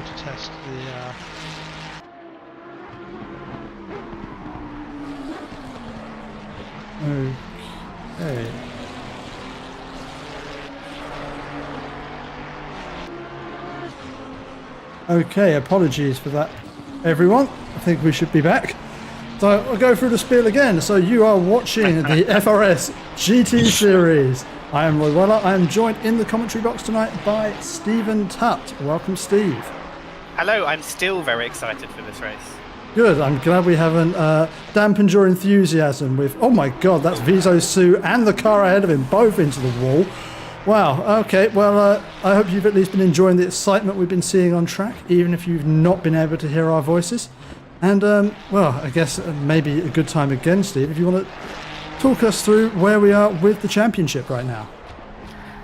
to test the. Okay. Okay, apologies for that, everyone. I think we should be back. So I'll go through the spiel again. So you are watching the FRS GT Series. I am Roy Weller. I am joined in the commentary box tonight by Stephen Tutt. Welcome, Steve. Hello, I'm still very excited for this race. Good. I'm glad we haven't dampened your enthusiasm with, oh my God, that's Vizo Sue and the car ahead of him both into the wall. Wow. Okay. Well, I hope you've at least been enjoying the excitement we've been seeing on track, even if you've not been able to hear our voices. And, well, I guess maybe a good time again, Steve, if you want to talk us through where we are with the championship right now.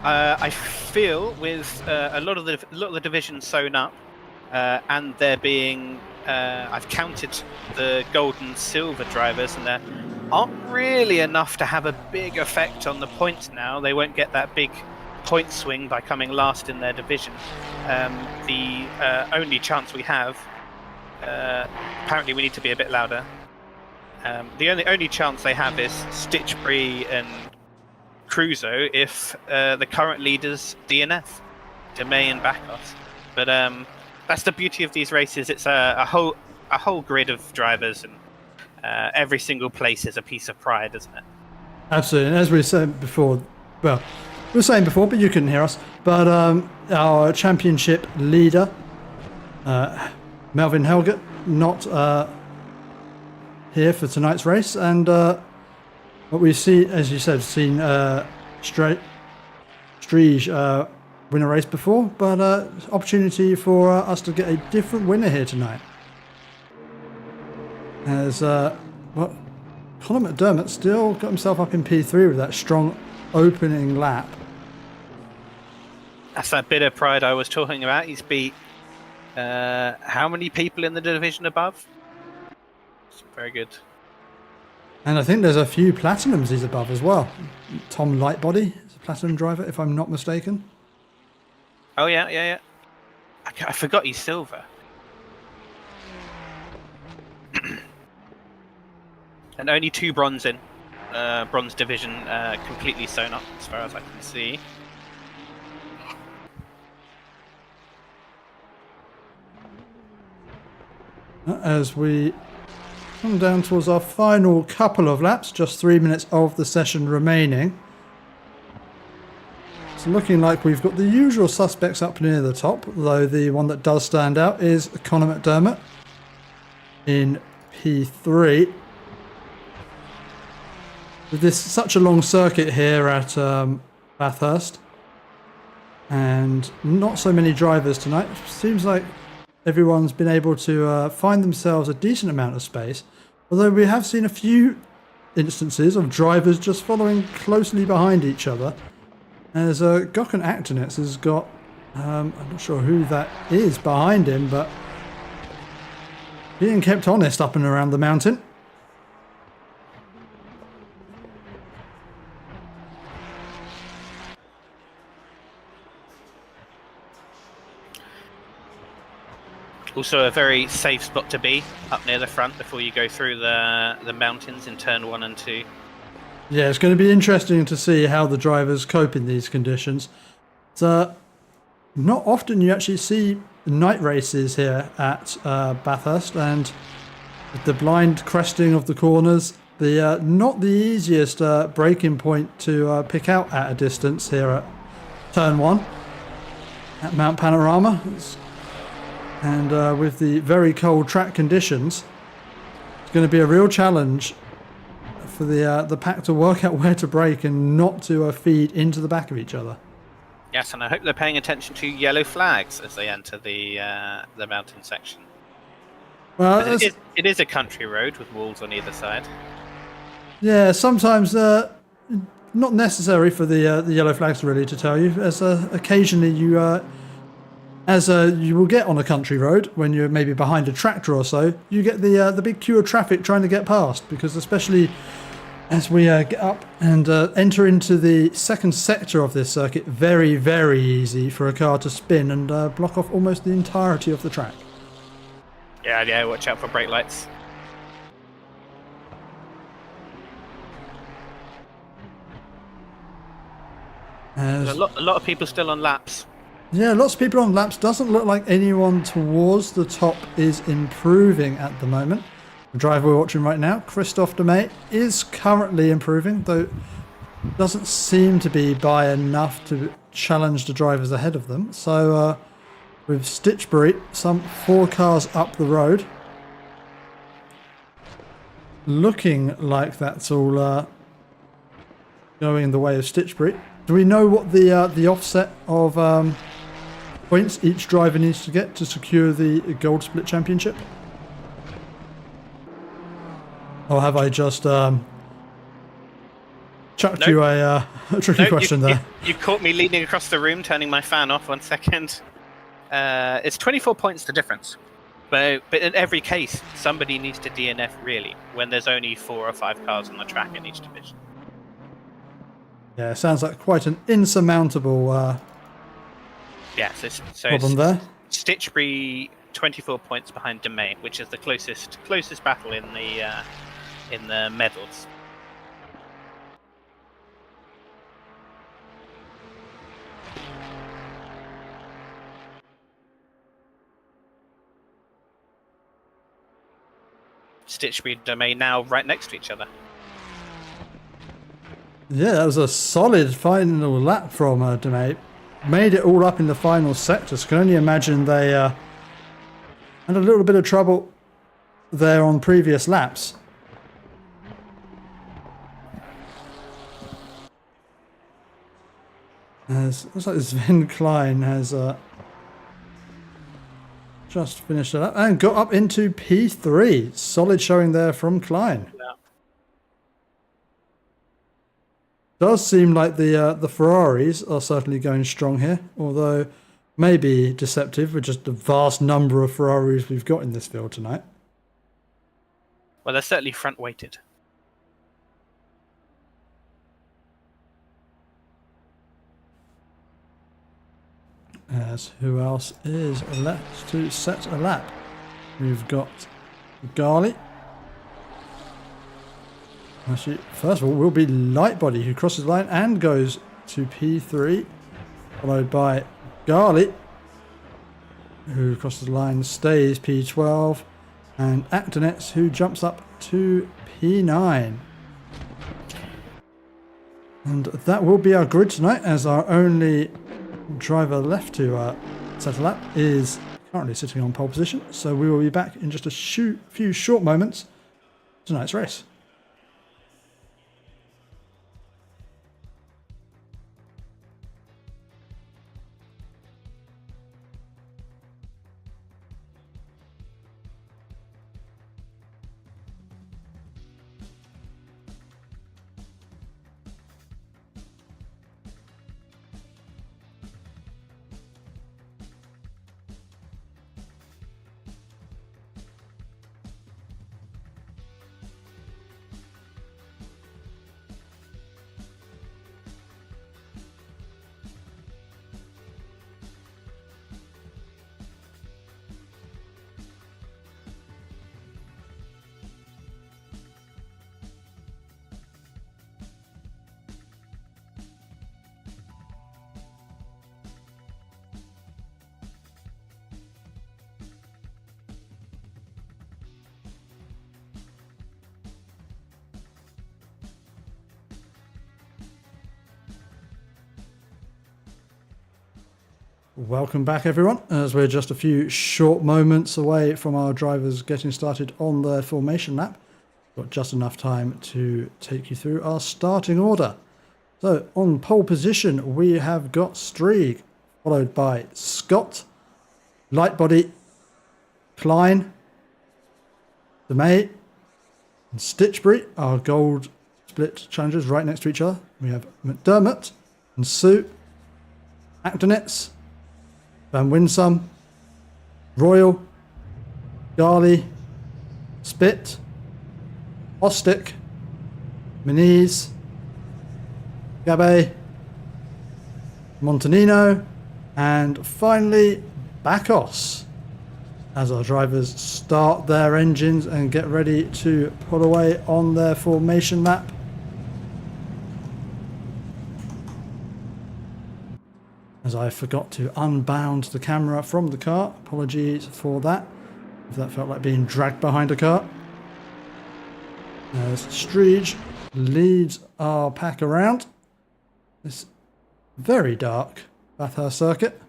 I feel with a lot of the divisions sewn up, and there being, I've counted the gold and silver drivers, and there aren't really enough to have a big effect on the points now. They won't get that big point swing by coming last in their division. The only chance we have, apparently we need to be a bit louder. The only chance they have is Stitchbury and Crusoe if the current leaders DNF, DeMay and Backos. But that's the beauty of these races. It's a whole grid of drivers, and every single place is a piece of pride, isn't it? Absolutely. And as we were saying before, well, we were saying before, but you couldn't hear us. But our championship leader, Melvin Helgett, not here for tonight's race, and what we see, as you said, seen Striege win a race before, but opportunity for us to get a different winner here tonight. As Conor McDermott still got himself up in P3 with that strong opening lap. That's that bit of pride I was talking about. He's beat how many people in the division above? It's very good. And I think there's a few platinums he's above as well. Tom Lightbody is a platinum driver, if I'm not mistaken. Oh yeah. I forgot he's silver. And only 2 bronze in. Bronze division completely sewn up as far as I can see. As we come down towards our final couple of laps, just 3 minutes of the session remaining. It's looking like we've got the usual suspects up near the top, though the one that does stand out is Conor McDermott in P3. With this such a long circuit here at Bathurst, and not so many drivers tonight, it seems like everyone's been able to find themselves a decent amount of space, although we have seen a few instances of drivers just following closely behind each other. As Gökhan Akdeniz has got, I'm not sure who that is behind him, but being kept honest up and around the mountain. Also a very safe spot to be, up near the front before you go through the mountains in turn 1 and 2. Yeah, it's going to be interesting to see how the drivers cope in these conditions. So, not often you actually see night races here at Bathurst, and with the blind cresting of the corners, the not the easiest braking point to pick out at a distance here at turn 1 at Mount Panorama. And with the very cold track conditions, it's going to be a real challenge for the pack to work out where to brake and not to feed into the back of each other. Yes, and I hope they're paying attention to yellow flags as they enter the mountain section. Well, it is a country road with walls on either side. Yeah, sometimes not necessary for the yellow flags really to tell you, as occasionally you as you will get on a country road when you're maybe behind a tractor or so, you get the big queue of traffic trying to get past, because especially as we get up and enter into the second sector of this circuit. Very, very easy for a car to spin and block off almost the entirety of the track. Yeah, watch out for brake lights. There's a lot of people still on laps. Yeah, lots of people on laps. Doesn't look like anyone towards the top is improving at the moment. The driver we're watching right now, Christophe Demey, is currently improving, though doesn't seem to be by enough to challenge the drivers ahead of them. So with Stitchbury, some 4 cars up the road, looking like that's all going in the way of Stitchbury. Do we know what the offset of points each driver needs to get to secure the Gold Split Championship? Or have I just chucked you a tricky question there? You caught me leaning across the room, turning my fan off. 1 second. It's 24 points the difference. But in every case, somebody needs to DNF, really, when there's only 4 or 5 cars on the track in each division. Yeah, it sounds like quite an insurmountable so problem there. Stitchbury 24 points behind Demey, which is the closest battle in the medals. Stitchbury and Demey now right next to each other. Yeah, that was a solid final lap from Demey. Made it all up in the final sectors. Can only imagine they had a little bit of trouble there on previous laps. Looks like Sven Klein has just finished it up and got up into P3. Solid showing there from Klein. Yeah. Does seem like the Ferraris are certainly going strong here, although maybe deceptive with just the vast number of Ferraris we've got in this field tonight. Well, they're certainly front-weighted. As who else is left to set a lap? We've got Garley. Actually, first of all, will be Lightbody, who crosses the line and goes to P3, followed by Garley, who crosses the line, stays P12, and Actonets, who jumps up to P9. And that will be our grid tonight, as our only driver left to set a lap is currently sitting on pole position. So we will be back in just a few short moments for tonight's race. Welcome back, everyone, as we're just a few short moments away from our drivers getting started on their formation lap. Got just enough time to take you through our starting order. So on pole position, we have got Strieg, followed by Scott, Lightbody, Klein, Demey, and Stitchbury, our gold split challengers right next to each other. We have McDermott and Sue, Actonets, Van Winsum, Royal, Garley, Spit, Ostick, Muniz, Gabe, Montanino, and finally Bakos, as our drivers start their engines and get ready to pull away on their formation lap. As I forgot to unbound the camera from the car, apologies for that, if that felt like being dragged behind a car. As Streege leads our pack around this very dark Bathurst circuit.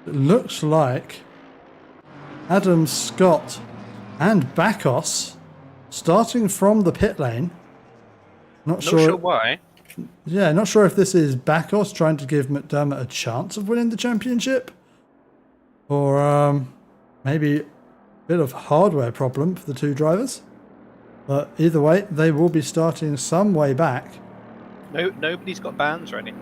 It looks like Adam Scott and Bakos starting from the pit lane. Not sure why. Yeah, not sure if this is Bakos trying to give McDermott a chance of winning the championship, or maybe a bit of hardware problem for the two drivers. But either way, they will be starting some way back. Nobody's got bands ready.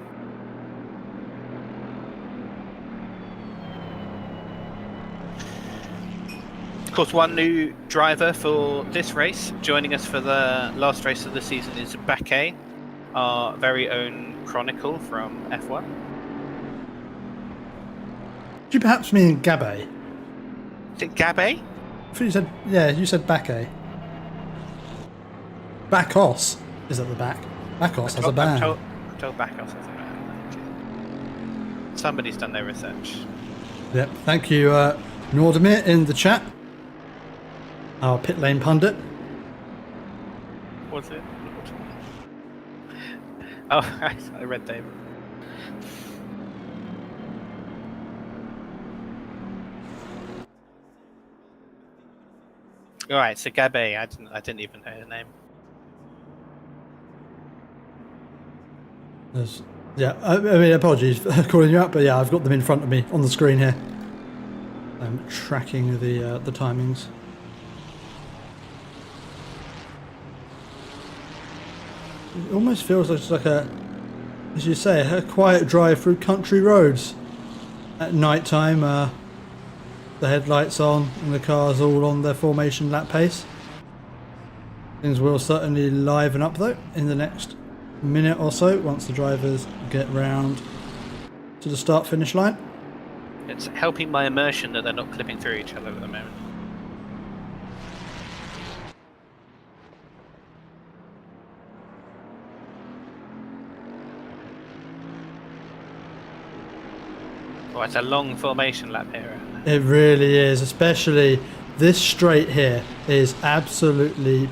Of course, one new driver for this race, joining us for the last race of the season, is Baquet, our very own Chronicle from F1. Do you perhaps mean Gabe? Is it Gabe? I thought you said, yeah, you said Baquet. Bakos is at the back. Bakos has a band. I'm told Bakos has a band. Somebody's done their research. Yep, thank you, Nordemir in the chat. Our pit lane pundit. Was it? Oh, I read David. All right, so Gabe, I didn't even know the name. Yeah, I mean, apologies for calling you out, but yeah, I've got them in front of me on the screen here. I'm tracking the timings. It almost feels like it's like a, as you say, a quiet drive through country roads at night time. The headlights on and the cars all on their formation lap pace. Things will certainly liven up though in the next minute or so once the drivers get round to the start finish line. It's helping my immersion that they're not clipping through each other at the moment. Oh, it's a long formation lap here. It really is, especially this straight here is absolutely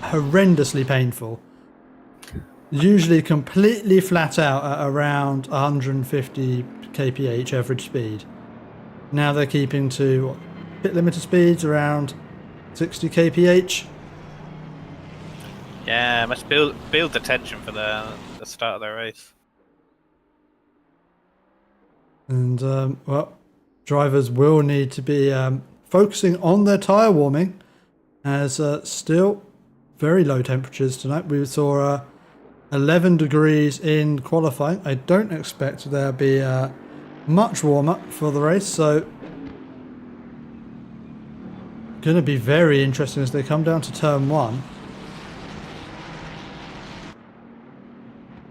horrendously painful. Usually completely flat out at around 150 kph average speed. Now they're keeping to pit limiter speeds around 60 kph. Yeah, must build the tension for the start of the race. And well, drivers will need to be focusing on their tyre warming, as still very low temperatures tonight. We saw 11 degrees in qualifying. I don't expect there'll be much warm-up for the race, so going to be very interesting as they come down to turn 1.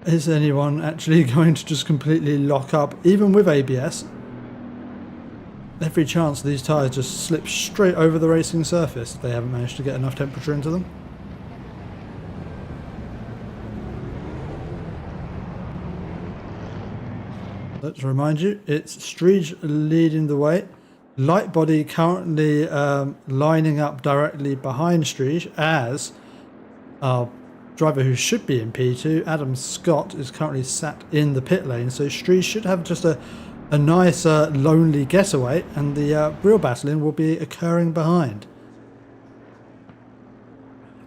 Is anyone actually going to just completely lock up, even with ABS? Every chance these tyres just slip straight over the racing surface. They haven't managed to get enough temperature into them. Let's remind you, it's Streege leading the way. Light body currently lining up directly behind Streege, as our driver who should be in P2, Adam Scott, is currently sat in the pit lane. So Streege should have just a nice lonely getaway, and the real battling will be occurring behind.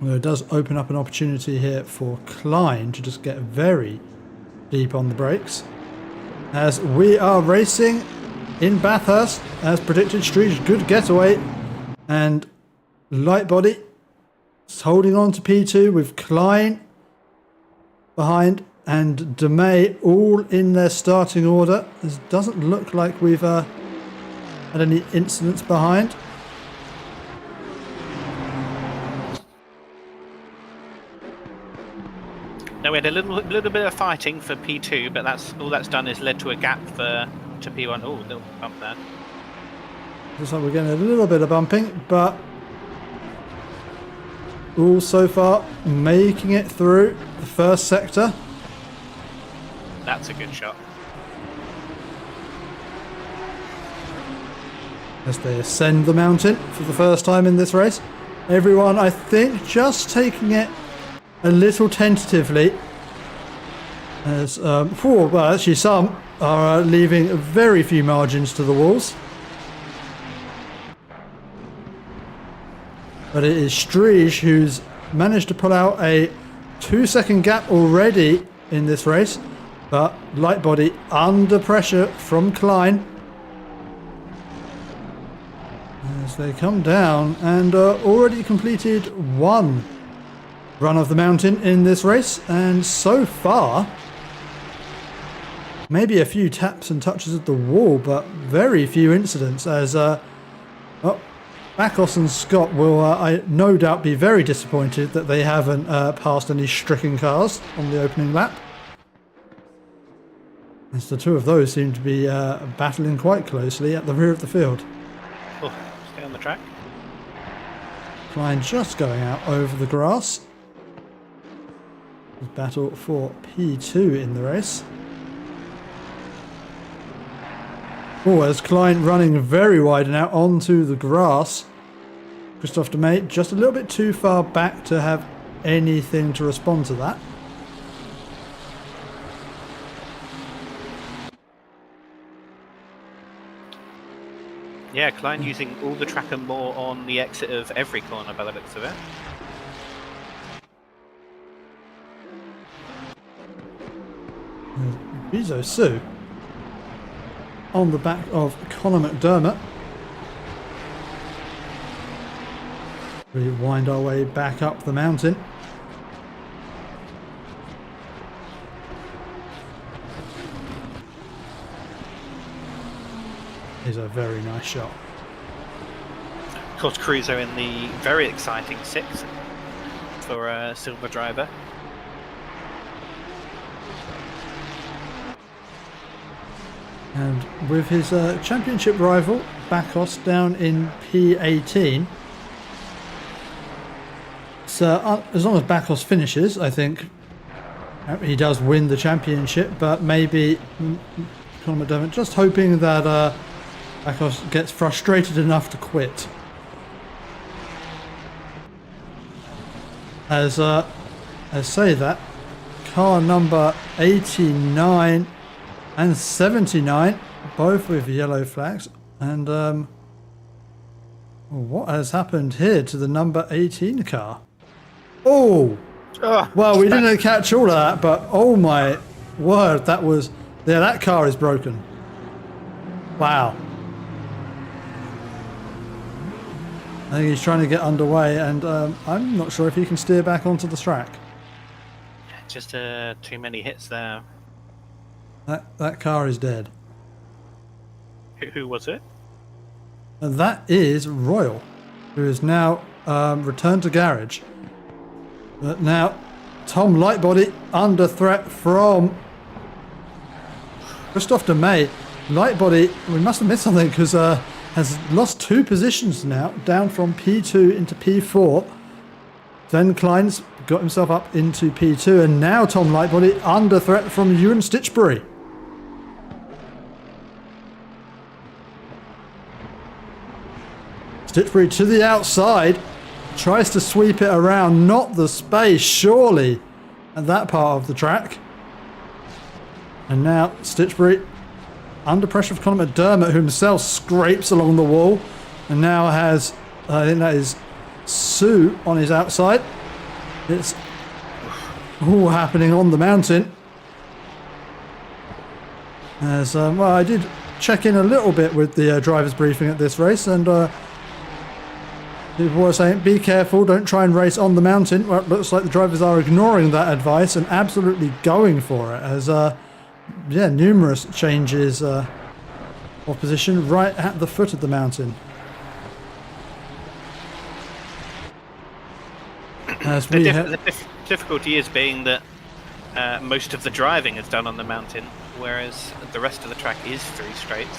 Well, it does open up an opportunity here for Klein to just get very deep on the brakes. As we are racing in Bathurst, as predicted, Streege, good getaway, and light body is holding on to P2 with Klein behind and DeMay all in their starting order. It doesn't look like we've had any incidents behind. No, we had a little bit of fighting for P2, but all that's done is led to a gap to P1. Oh, little bump there. Looks like we're getting a little bit of bumping, but all so far making it through the first sector. That's a good shot. As they ascend the mountain for the first time in this race. Everyone, I think, just taking it a little tentatively. As well, actually some are leaving very few margins to the walls. But it is Striege who's managed to pull out a 2-second gap already in this race. But Lightbody under pressure from Klein. As they come down and already completed one run of the mountain in this race. And so far, maybe a few taps and touches at the wall, but very few incidents as Bakos and Scott will, I no doubt, be very disappointed that they haven't passed any stricken cars on the opening lap. As the two of those seem to be battling quite closely at the rear of the field. Oh, stay on the track. Klein just going out over the grass. Battle for P2 in the race. Oh, as Klein running very wide and out onto the grass. Christophe de May just a little bit too far back to have anything to respond to that. Yeah, Klein using all the track and more on the exit of every corner by the looks of it. Bizo Su on the back of Conor McDermott. We wind our way back up the mountain. Is a very nice shot. Of course, Cruiser in the very exciting 6 for a silver driver. And with his championship rival, Bakos, down in P18. So as long as Bakos finishes, I think he does win the championship, but maybe Conor McDermott just hoping that Bakos gets frustrated enough to quit. As say that, car number 89 and 79, both with yellow flags. And what has happened here to the number 18 car? Oh! Well, we didn't catch all of that, but oh my word, that was... Yeah, that car is broken. Wow. I think he's trying to get underway, and I'm not sure if he can steer back onto the track. Just too many hits there. That car is dead. Who was it? And that is Royal, who is now returned to garage. But now, Tom Lightbody under threat from Christophe de May. Lightbody, we must have missed something because has lost 2 positions now, down from P2 into P4. Then Klein's got himself up into P2, and now Tom Lightbody under threat from Ewan Stitchbury. Stitchbury to the outside, tries to sweep it around, not the space, surely, at that part of the track. And now Stitchbury under pressure of Conor McDermott, who himself scrapes along the wall, and now has, I think that is Sue on his outside. It's all happening on the mountain. As well, I did check in a little bit with the driver's briefing at this race, and people were saying, be careful, don't try and race on the mountain. Well, it looks like the drivers are ignoring that advice and absolutely going for it, as yeah, numerous changes Opposition right at the foot of the mountain. As we The difficulty is being that most of the driving is done on the mountain, whereas the rest of the track is 3 straights.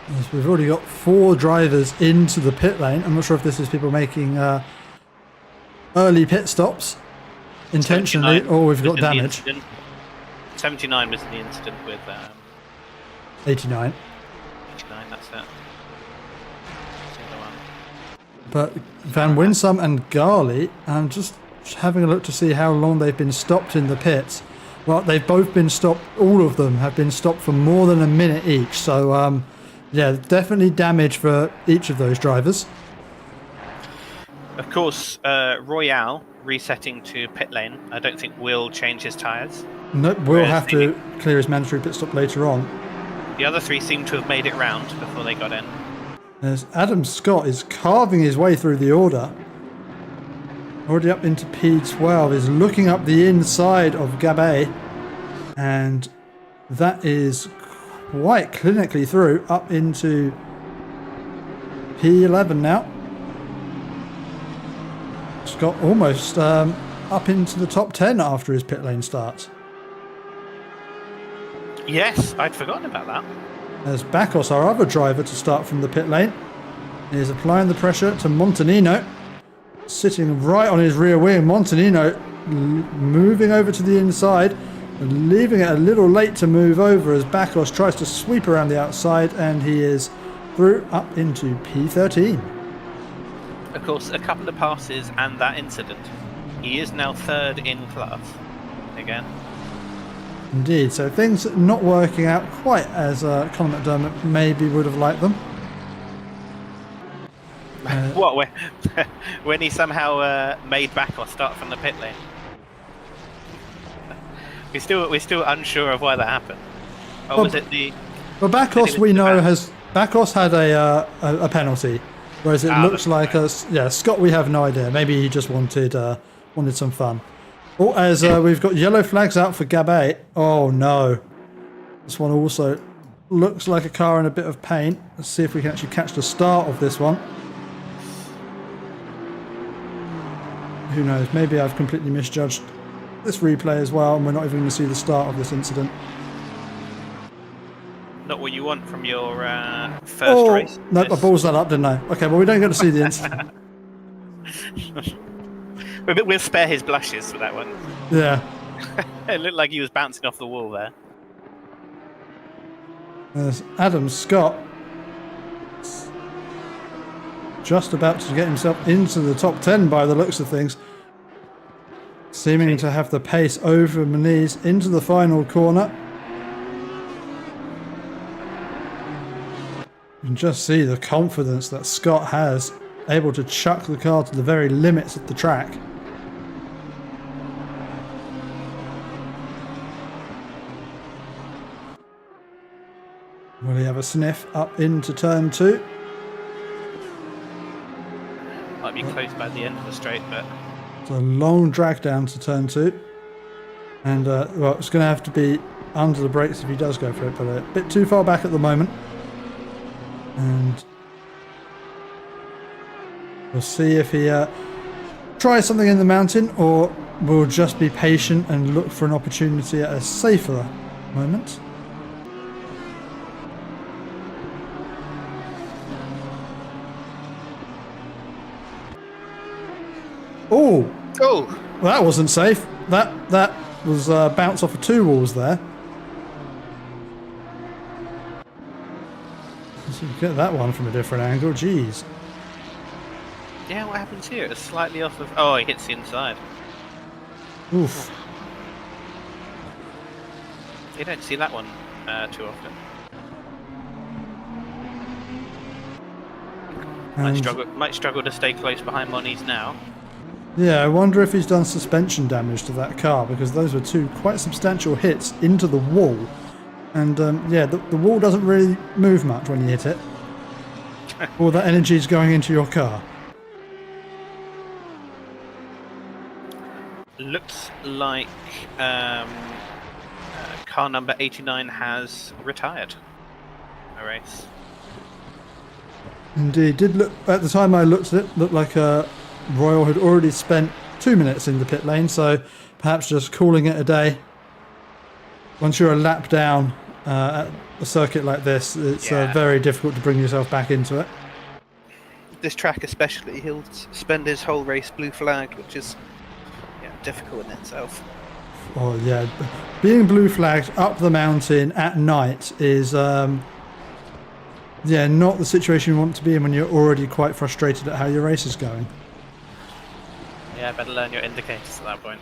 Yes, we've already got 4 drivers into the pit lane. I'm not sure if this is people making early pit stops intentionally, or we've got damage. 79 was in the incident with 89. 89, that's it. That's the other one. But Van Winsum and Garley, I'm just having a look to see how long they've been stopped in the pits. Well, they've both been stopped, all of them have been stopped for more than a minute each. So, yeah, definitely damage for each of those drivers. Of course, Royale resetting to pit lane, I don't think will change his tyres. Nope, we'll have to clear his mandatory pit stop later on. The other 3 seem to have made it round before they got in. As Adam Scott is carving his way through the order. Already up into P12, is looking up the inside of Gabet. And that is quite clinically through, up into P11 now. Scott almost up into the top 10 after his pit lane start. Yes, I'd forgotten about that. As Bakos, our other driver to start from the pit lane, is applying the pressure to Montanino, sitting right on his rear wing. Montanino moving over to the inside, and leaving it a little late to move over as Bakos tries to sweep around the outside, and he is through up into P13. Of course, a couple of passes and that incident. He is now 3rd in class again. Indeed, so things not working out quite as Colin McDermott maybe would have liked them. What, when he somehow made Bakos start from the pit lane? We're still unsure of why that happened. Or was it the... Well, Bakos we know has... Bakos had a penalty, whereas it looks like us... Yeah, Scott we have no idea. Maybe he just wanted some fun. Oh, as we've got yellow flags out for Gabet. Oh no. This one also looks like a car in a bit of pain. Let's see if we can actually catch the start of this one. Who knows, maybe I've completely misjudged this replay as well, and we're not even going to see the start of this incident. Not what you want from your first race. No, I balls that up, didn't I? Okay, well we don't get to see the incident. We'll spare his blushes for that one. Yeah. It looked like he was bouncing off the wall there. There's Adam Scott. Just about to get himself into the top 10 by the looks of things. Seeming to have the pace over Moniz into the final corner. You can just see the confidence that Scott has, able to chuck the car to the very limits of the track. Will he have a sniff up into turn 2? Might be close by the end of the straight, but... It's a long drag down to turn 2. And, well, it's going to have to be under the brakes if he does go for it, but a bit too far back at the moment. And we'll see if he tries something in the mountain, or will just be patient and look for an opportunity at a safer moment. Oh! Oh! Well, that wasn't safe. That was bounce off of 2 walls there. So you get that one from a different angle. Jeez. Yeah, what happens here? It's slightly off of... Oh, he hits the inside. Oof. You don't see that one too often. Might struggle to stay close behind Moniz now. Yeah, I wonder if he's done suspension damage to that car, because those were 2 quite substantial hits into the wall. And yeah, the wall doesn't really move much when you hit it. All that energy is going into your car. car number 89 has retired a race. Indeed, did look at the time I looked at it, looked like Royal had already spent 2 minutes in the pit lane, so perhaps just calling it a day. Once you're a lap down at a circuit like this, it's very difficult to bring yourself back into it. This track especially, he'll spend his whole race blue flagged, which is difficult in itself. Oh yeah, being blue flagged up the mountain at night is not the situation you want to be in when you're already quite frustrated at how your race is going. Yeah, better learn your indicators at that point.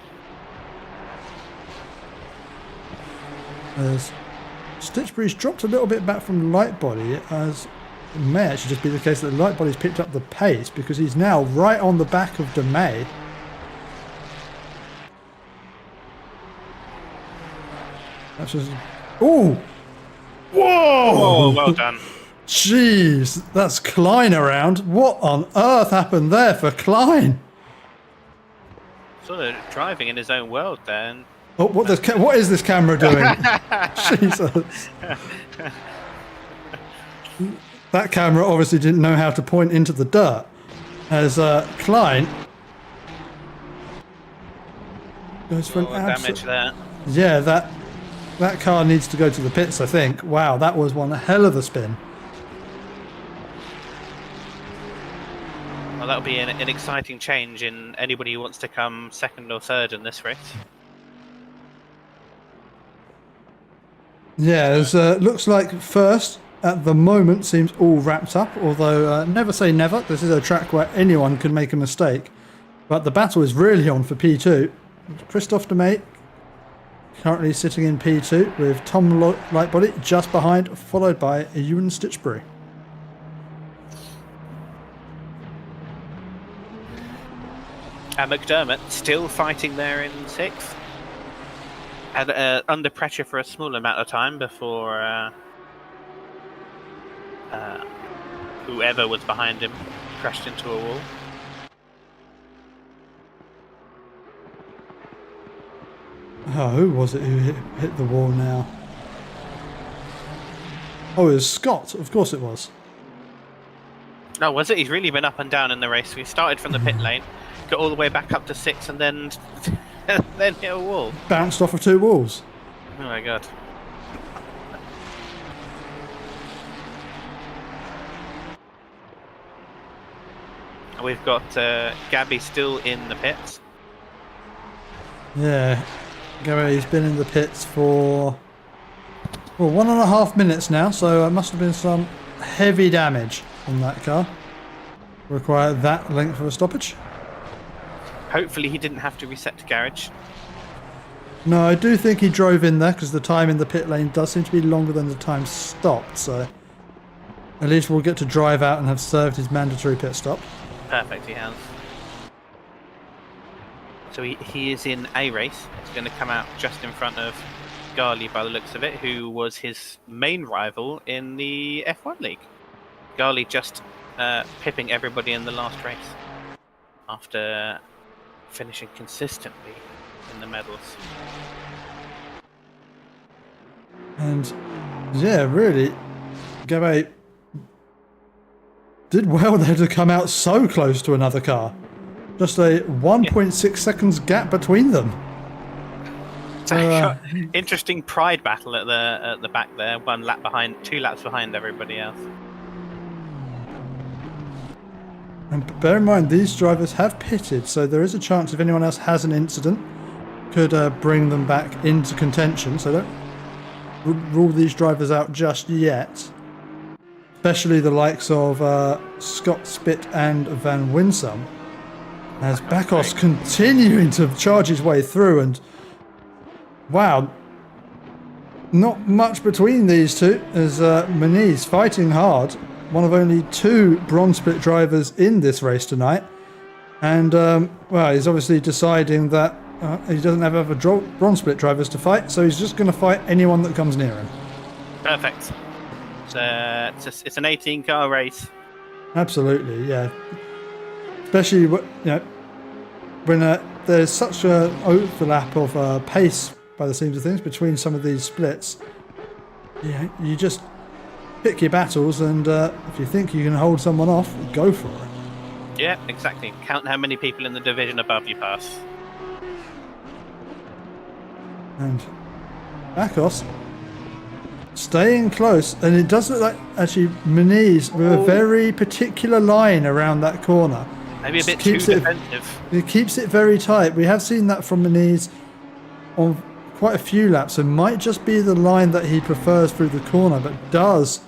As Stitchbury's dropped a little bit back from light body, as it may actually just be the case that light body's picked up the pace because he's now right on the back of DeMay. That's just... Ooh! Whoa! Oh, well done. Jeez, that's Klein around. What on earth happened there for Klein? Sort of driving in his own world then. Oh, what is this camera doing? Jesus. That camera obviously didn't know how to point into the dirt. As Klein goes for an damage there. Yeah, that car needs to go to the pits, I think. Wow, that was one hell of a spin. Well, that'll be an exciting change in anybody who wants to come second or third in this race. Yeah, it looks like first at the moment seems all wrapped up, although never say never. This is a track where anyone can make a mistake. But the battle is really on for P2. Christophe DeMay currently sitting in P2 with Tom Lightbody just behind, followed by Ewan Stitchbury. And McDermott still fighting there in 6th. Had under pressure for a small amount of time before whoever was behind him crashed into a wall. Oh, who was it who hit the wall now? Oh, it was Scott. Of course it was. No, was it? He's really been up and down in the race. We started from the pit lane, got all the way back up to 6, and then then hit a wall. Bounced off of 2 walls. Oh my god. We've got Gabby still in the pits. Yeah, Gary's been in the pits for 1.5 minutes now, so it must have been some heavy damage on that car. Require that length of a stoppage. Hopefully he didn't have to reset to garage. No, I do think he drove in there because the time in the pit lane does seem to be longer than the time stopped, so at least we'll get to drive out and have served his mandatory pit stop. Perfect, he has. So he is in a race. It's going to come out just in front of Garley by the looks of it, who was his main rival in the F1 League. Garley just pipping everybody in the last race after finishing consistently in the medals. And yeah, really, Gabby did well there to come out so close to another car. Just a 1.6 seconds gap between them. Interesting pride battle at the back there. 1 lap behind, 2 laps behind everybody else. And bear in mind, these drivers have pitted, so there is a chance if anyone else has an incident, could bring them back into contention. So don't rule these drivers out just yet. Especially the likes of Scott Spitt and Van Winsum. As Bakos continuing to charge his way through, and wow, not much between these two as Moniz fighting hard. One of only 2 bronze split drivers in this race tonight. And, well, he's obviously deciding that he doesn't have other bronze split drivers to fight, so he's just going to fight anyone that comes near him. Perfect. It's an 18-car race. Absolutely, yeah. Especially, when there's such an overlap of pace by the seams of things, between some of these splits. Yeah, you just pick your battles, and if you think you can hold someone off, go for it. Yeah, exactly. Count how many people in the division above you pass. And Bakos staying close, and it does look like actually Muniz with a very particular line around that corner. Maybe a bit too defensive. It keeps it very tight. We have seen that from Muniz on quite a few laps. It might just be the line that he prefers through the corner, but does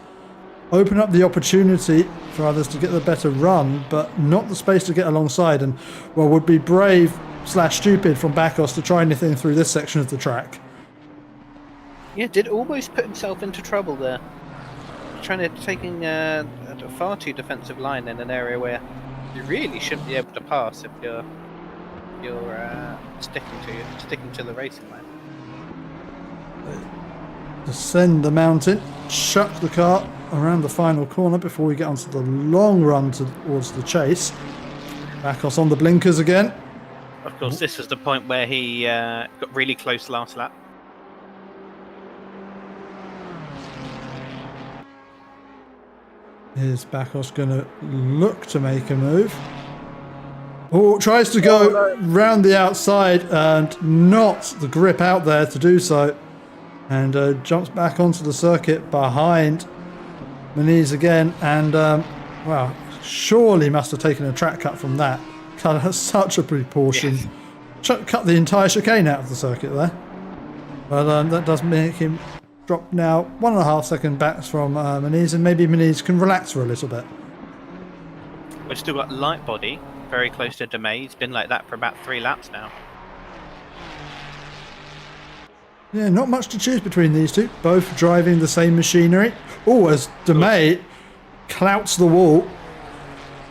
open up the opportunity for others to get the better run, but not the space to get alongside. And well, would be brave / stupid from Bakos to try anything through this section of the track. Yeah, did almost put himself into trouble there. Taking a far too defensive line in an area where you really shouldn't be able to pass if you're sticking to the racing line. Descend the mountain, chuck the car around the final corner before we get onto the long run towards the chase. Bakos on the blinkers again. Of course, this was the point where he got really close last lap. Is Bakos going to look to make a move? Oh, tries to go round the outside and not the grip out there to do so. And jumps back onto the circuit behind Muniz again. And, well, surely must have taken a track cut from that. Cut such a proportion. Yes. Cut the entire chicane out of the circuit there. But that does make him drop now 1.5 second back from Muniz, and maybe Muniz can relax for a little bit. We've still got light body very close to Demey. He's been like that for about 3 laps now. Yeah, not much to choose between these two, both driving the same machinery. Oh, as Demey clouts the wall.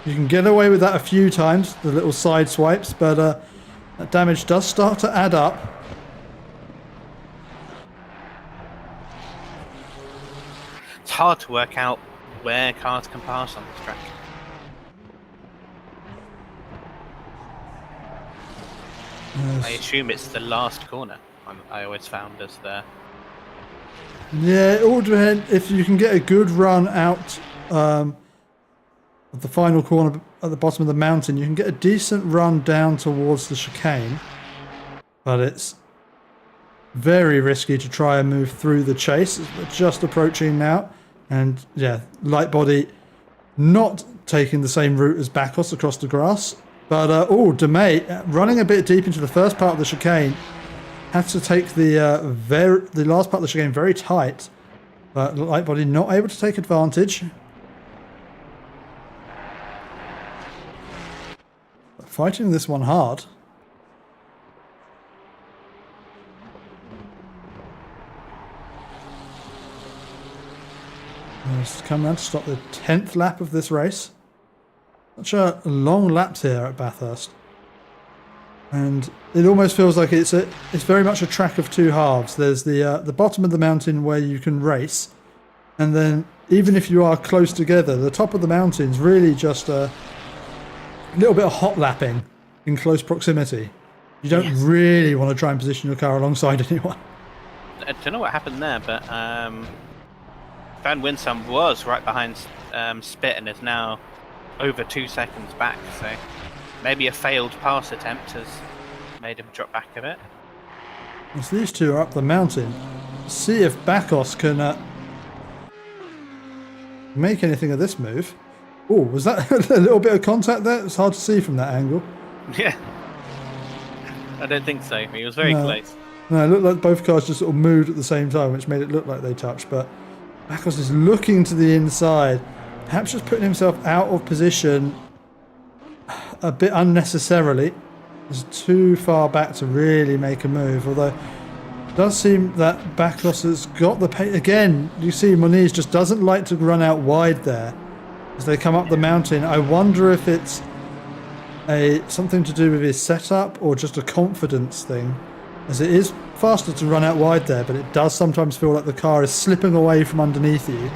You can get away with that a few times, the little side swipes, but that damage does start to add up. It's hard to work out where cars can pass on this track. Yes. I assume it's the last corner. I always found as the... Yeah, it all depends. If you can get a good run out of the final corner at the bottom of the mountain, you can get a decent run down towards the chicane. But it's very risky to try and move through the chase. We're just approaching now. And yeah, light body not taking the same route as Bakos across the grass. But, Demey running a bit deep into the first part of the chicane. Had to take the last part of the chicane very tight. But light body not able to take advantage. Fighting this one hard. Let's come around to stop the 10th lap of this race. Such a long laps here at Bathurst. And it almost feels like it's very much a track of two halves. There's the bottom of the mountain where you can race. And then even if you are close together, the top of the mountain is really just a little bit of hot lapping in close proximity. You don't really want to try and position your car alongside anyone. I don't know what happened there, but Van Winsum was right behind Spit and is now over 2 seconds back. So maybe a failed pass attempt has made him drop back a bit. As these two are up the mountain, see if Bakos can make anything of this move. Oh, was that a little bit of contact there? It's hard to see from that angle. Yeah. I don't think so. He was very close. No, it looked like both cars just sort of moved at the same time, which made it look like they touched. But Bakos is looking to the inside, perhaps just putting himself out of position a bit unnecessarily. He's too far back to really make a move, although it does seem that Bakos has got the pace. Again, you see Muniz just doesn't like to run out wide there as they come up the mountain. I wonder if it's something to do with his setup or just a confidence thing, as it is faster to run out wide there, but it does sometimes feel like the car is slipping away from underneath you.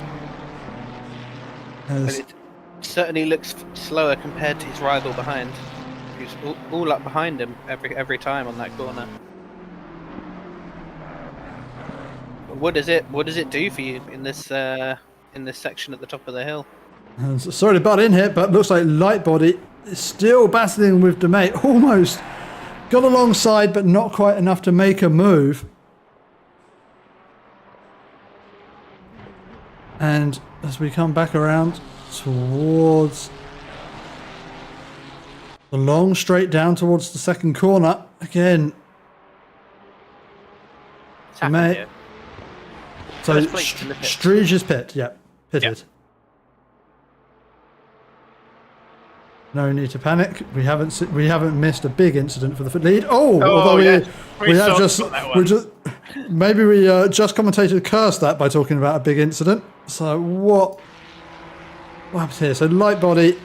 But it certainly looks slower compared to his rival behind. He's all up behind him every time on that corner. What does it do for you in this section at the top of the hill? And sorry to butt in here, but looks like Lightbody is still battling with DeMay. Almost got alongside, but not quite enough to make a move. And as we come back around towards the long straight down towards the second corner, again, It's happened here. so First place in the pit. Streege's pit, yep, pitted. Yep. No need to panic. We haven't missed a big incident for the lead. Oh, Oh, although yeah. we have Just got that one. we just maybe we just commentated cursed that by talking about a big incident. So what happens here? So Lightbody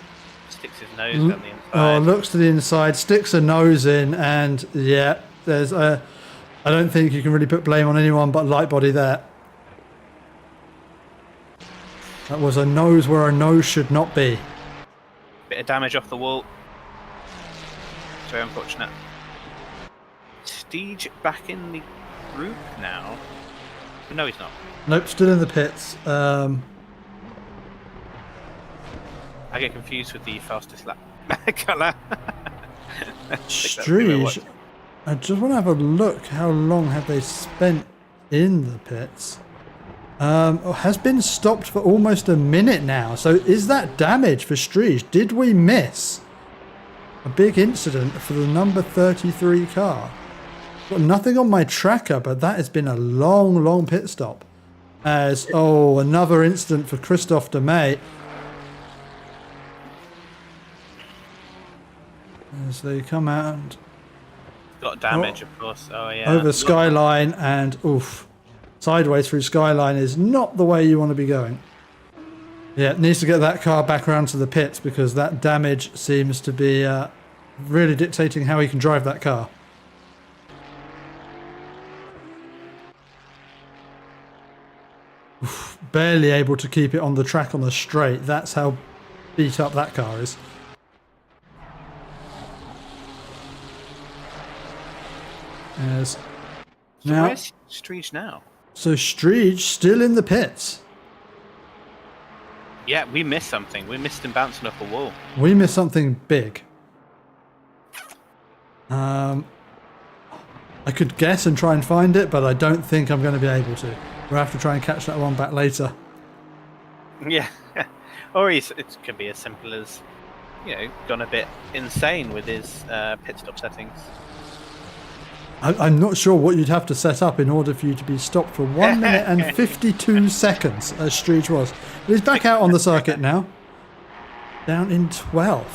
Sticks his nose down the inside. oh, looks to the inside, sticks a nose in, and yeah, there's I don't think you can really put blame on anyone but Lightbody there. That was a nose where a nose should not be. Bit of damage off the wall. Very unfortunate. Steege back in the group now. No, he's not. Nope, still in the pits. I get confused with the fastest lap colour. Streege, I just want to have a look. How long have they spent in the pits? Has been stopped for almost a minute now. So is that damage for Streege? Did we miss a big incident for the number 33 car? Got nothing on my tracker, but that has been a long pit stop. As, oh, another incident for Christophe DeMay. As they come out and Got damage, of course. Oh, yeah. over Skyline, and oof, sideways through Skyline is not the way you want to be going. Yeah, it needs to get that car back around to the pits because that damage seems to be really dictating how he can drive that car. Oof, barely able to keep it on the track on the straight. That's how beat up that car is. As So now, where's Streege now? so Streege still in the pits. Yeah, we missed something. We missed him bouncing off a wall. We missed something big. I could guess and try and find it, but I don't think I'm going to be able to. We'll have to try and catch that one back later. Yeah. Or it could be as simple as, gone a bit insane with his pit stop settings. I'm not sure what you'd have to set up in order for you to be stopped for 1 minute and 52 seconds, as Streege was. But he's back out on the circuit now. Down in 12th.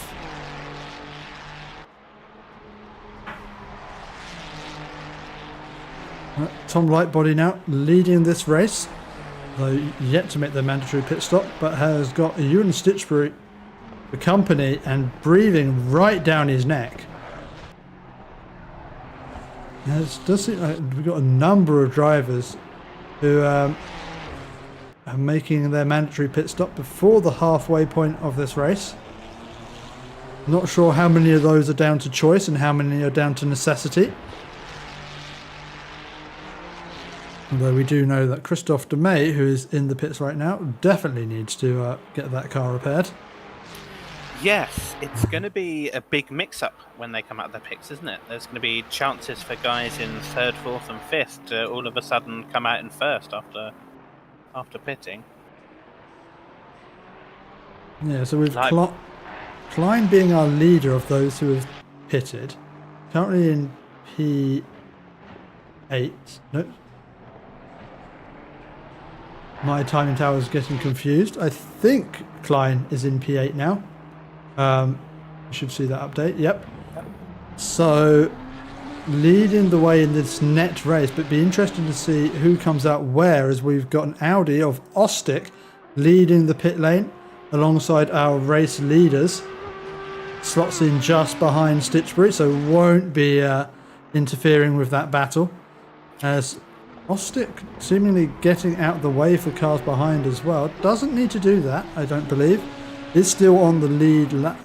Tom Lightbody now leading this race, though yet to make the mandatory pit stop, but has got Ewan Stitchbury, the company, and breathing right down his neck. It does seem like we've got a number of drivers who are making their mandatory pit stop before the halfway point of this race. Not sure how many of those are down to choice and how many are down to necessity. Although we do know that Christophe DeMay, who is in the pits right now, definitely needs to get that car repaired. Yes, it's going to be a big mix-up when they come out of their pits, isn't it? There's going to be chances for guys in 3rd, 4th and 5th to all of a sudden come out in 1st after pitting. Yeah, so we've Klein being our leader of those who have pitted. Currently in P8. No. My timing tower is getting confused. I think Klein is in P8 now. You should see that update. Yep. So leading the way in this net race, but be interesting to see who comes out where, as we've got an Audi of Ostick leading the pit lane alongside our race leaders. Slots in just behind Stitchbury, so won't be interfering with that battle, as Ostick seemingly getting out of the way for cars behind as well. Doesn't need to do that, I don't believe. Is still on the lead lap.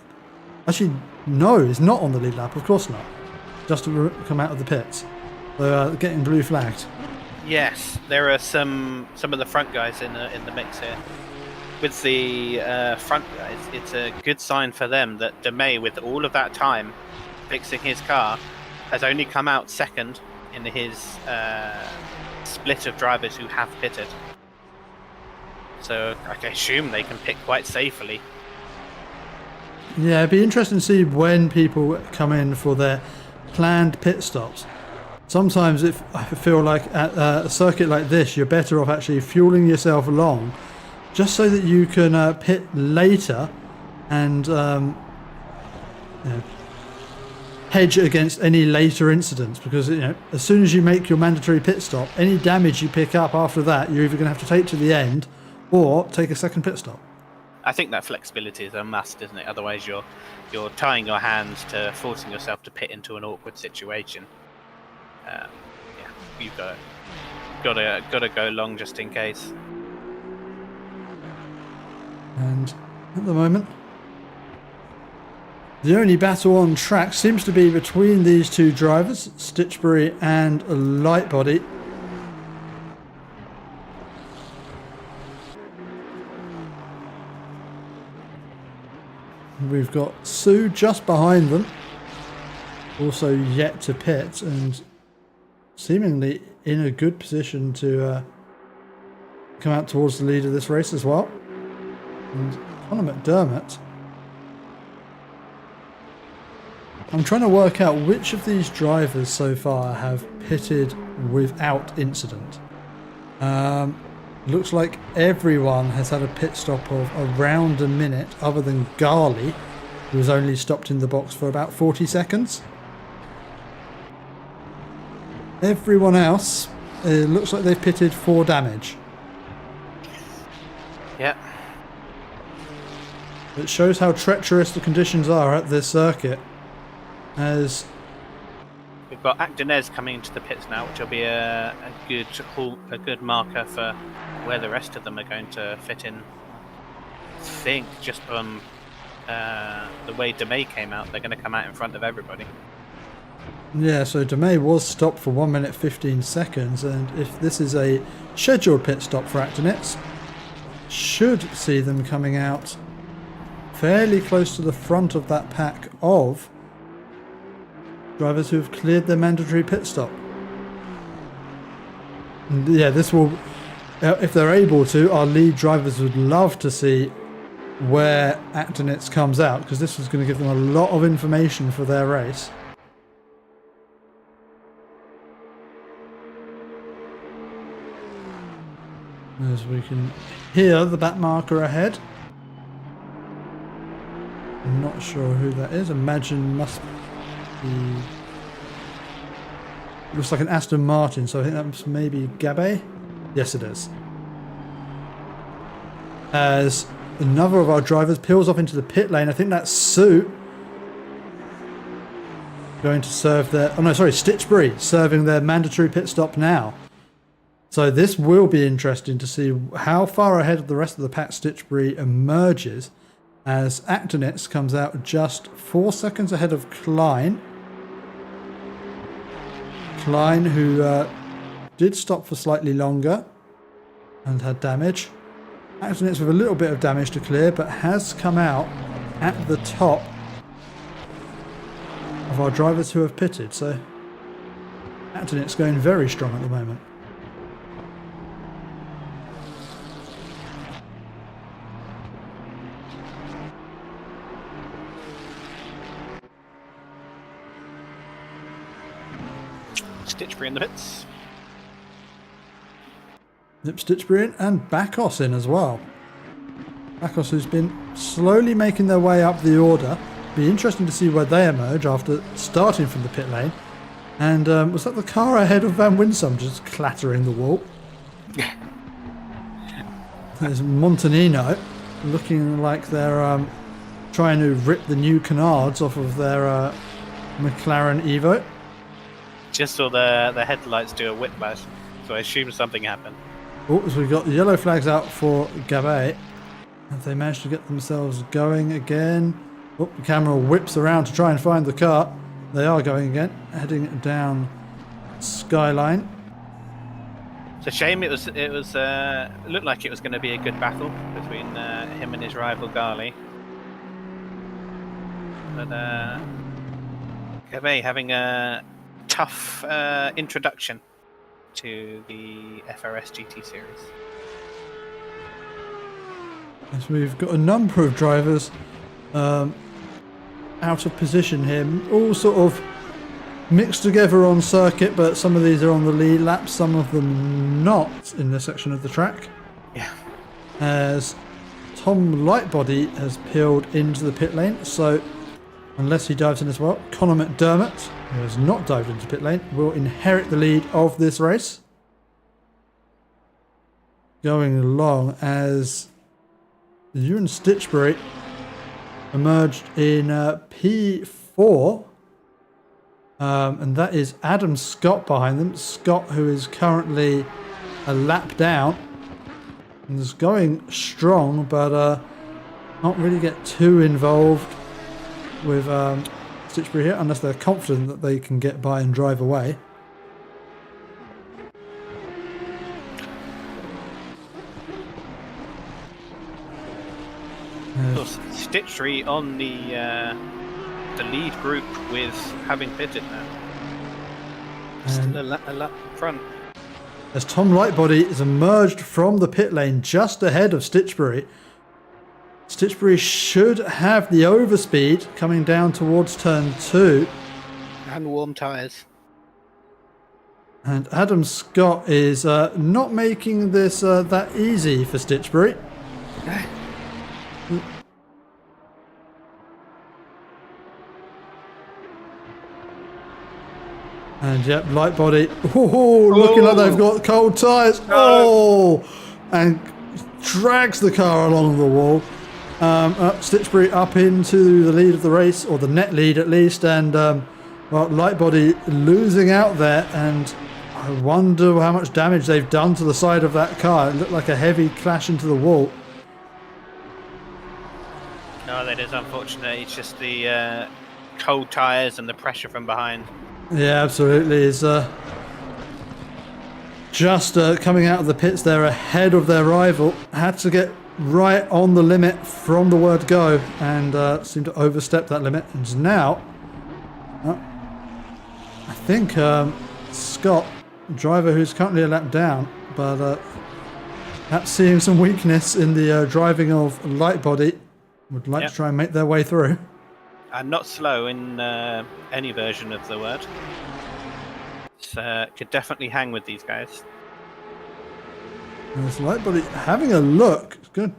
Actually, no, it's not on the lead lap. Of course not. Just to come out of the pits. So getting blue flagged. Yes, there are some of the front guys in the mix here. With the front guys, it's a good sign for them that DeMay, with all of that time fixing his car, has only come out second in his split of drivers who have pitted. So I assume they can pit quite safely. Yeah, it'd be interesting to see when people come in for their planned pit stops. Sometimes I feel like at a circuit like this, you're better off actually fueling yourself long, just so that you can pit later and hedge against any later incidents. Because as soon as you make your mandatory pit stop, any damage you pick up after that, you're either going to have to take to the end or take a second pit stop. I think that flexibility is a must, isn't it? Otherwise, you're tying your hands to forcing yourself to pit into an awkward situation. Yeah, you've gotta go long just in case. And at the moment, the only battle on track seems to be between these two drivers, Stitchbury and Lightbody. We've got Sue just behind them, also yet to pit and seemingly in a good position to come out towards the lead of this race as well. And Conor McDermott, I'm trying to work out which of these drivers so far have pitted without incident. Looks like everyone has had a pit stop of around a minute, other than Garley, who was only stopped in the box for about 40 seconds. Everyone else, it looks like they've pitted for damage. Yeah. It shows how treacherous the conditions are at this circuit. As we've got Actonez coming into the pits now, which will be a good marker for where the rest of them are going to fit in. I think just from the way DeMay came out, they're going to come out in front of everybody. yeah, so DeMay was stopped for 1 minute 15 seconds, and if this is a scheduled pit stop for Actonez, should see them coming out fairly close to the front of that pack of drivers who have cleared their mandatory pit stop. And yeah, this will, if they're able to, our lead drivers would love to see where Actonez comes out, because this is going to give them a lot of information for their race. As we can hear the back marker ahead. I'm not sure who that is. Imagine must be... looks like an Aston Martin, so I think that's maybe Gabet. Yes, it is. As another of our drivers peels off into the pit lane. I think that's Sue going to serve their... oh no, sorry, Stitchbury serving their mandatory pit stop now. So this will be interesting to see how far ahead of the rest of the pack Stitchbury emerges, as Actonez comes out just 4 seconds ahead of Klein. Klein, who did stop for slightly longer and had damage. Actonez with a little bit of damage to clear, but has come out at the top of our drivers who have pitted. So Actonez going very strong at the moment. Stitchbury in the pits. Yep, Stitchbury in, and Bakos in as well. Bakos, who's been slowly making their way up the order. Be interesting to see where they emerge after starting from the pit lane. And was that the car ahead of Van Winsum just clattering the wall? There's Montanino looking like they're trying to rip the new canards off of their McLaren Evo. Just saw the headlights do a whiplash, so I assume something happened. Oh, so we've got the yellow flags out for Gabet. Have they managed to get themselves going again? Oh, the camera whips around to try and find the car. They are going again, heading down Skyline. It's a shame. It looked like it was going to be a good battle between him and his rival Gali. But Gabe having a tough introduction to the FRS GT Series. As we've got a number of drivers out of position here, all sort of mixed together on circuit, but some of these are on the lead lap, some of them not in this section of the track. Yeah. As Tom Lightbody has peeled into the pit lane, so unless he dives in as well, Conor McDermott, who has not dived into pit lane, will inherit the lead of this race. Going along as Ewan Stitchbury emerged in P4. And that is Adam Scott behind them. Scott, who is currently a lap down, and is going strong, but not really get too involved with Stitchbury here, unless they're confident that they can get by and drive away. Of course, Stitchbury on the lead group with having pitted now. Still a lap front. As Tom Lightbody is emerged from the pit lane just ahead of Stitchbury. Stitchbury should have the overspeed coming down towards turn 2. And warm tyres. And Adam Scott is not making this that easy for Stitchbury. And yep, Lightbody, looking like they've got cold tyres. And drags the car along the wall. Stitchbury up into the lead of the race, or the net lead at least, and Lightbody losing out there, and I wonder how much damage they've done to the side of that car. It looked like a heavy clash into the wall. No, that is unfortunate. It's just the cold tyres and the pressure from behind. Yeah, absolutely. Is just coming out of the pits there ahead of their rival. Had to get right on the limit from the word go, and seemed to overstep that limit. And now, I think Scott, driver who's currently a lap down, but perhaps seeing some weakness in the driving of Lightbody, would like to try and make their way through. And not slow in any version of the word. Could definitely hang with these guys. And it's Lightbody having a look. It's going to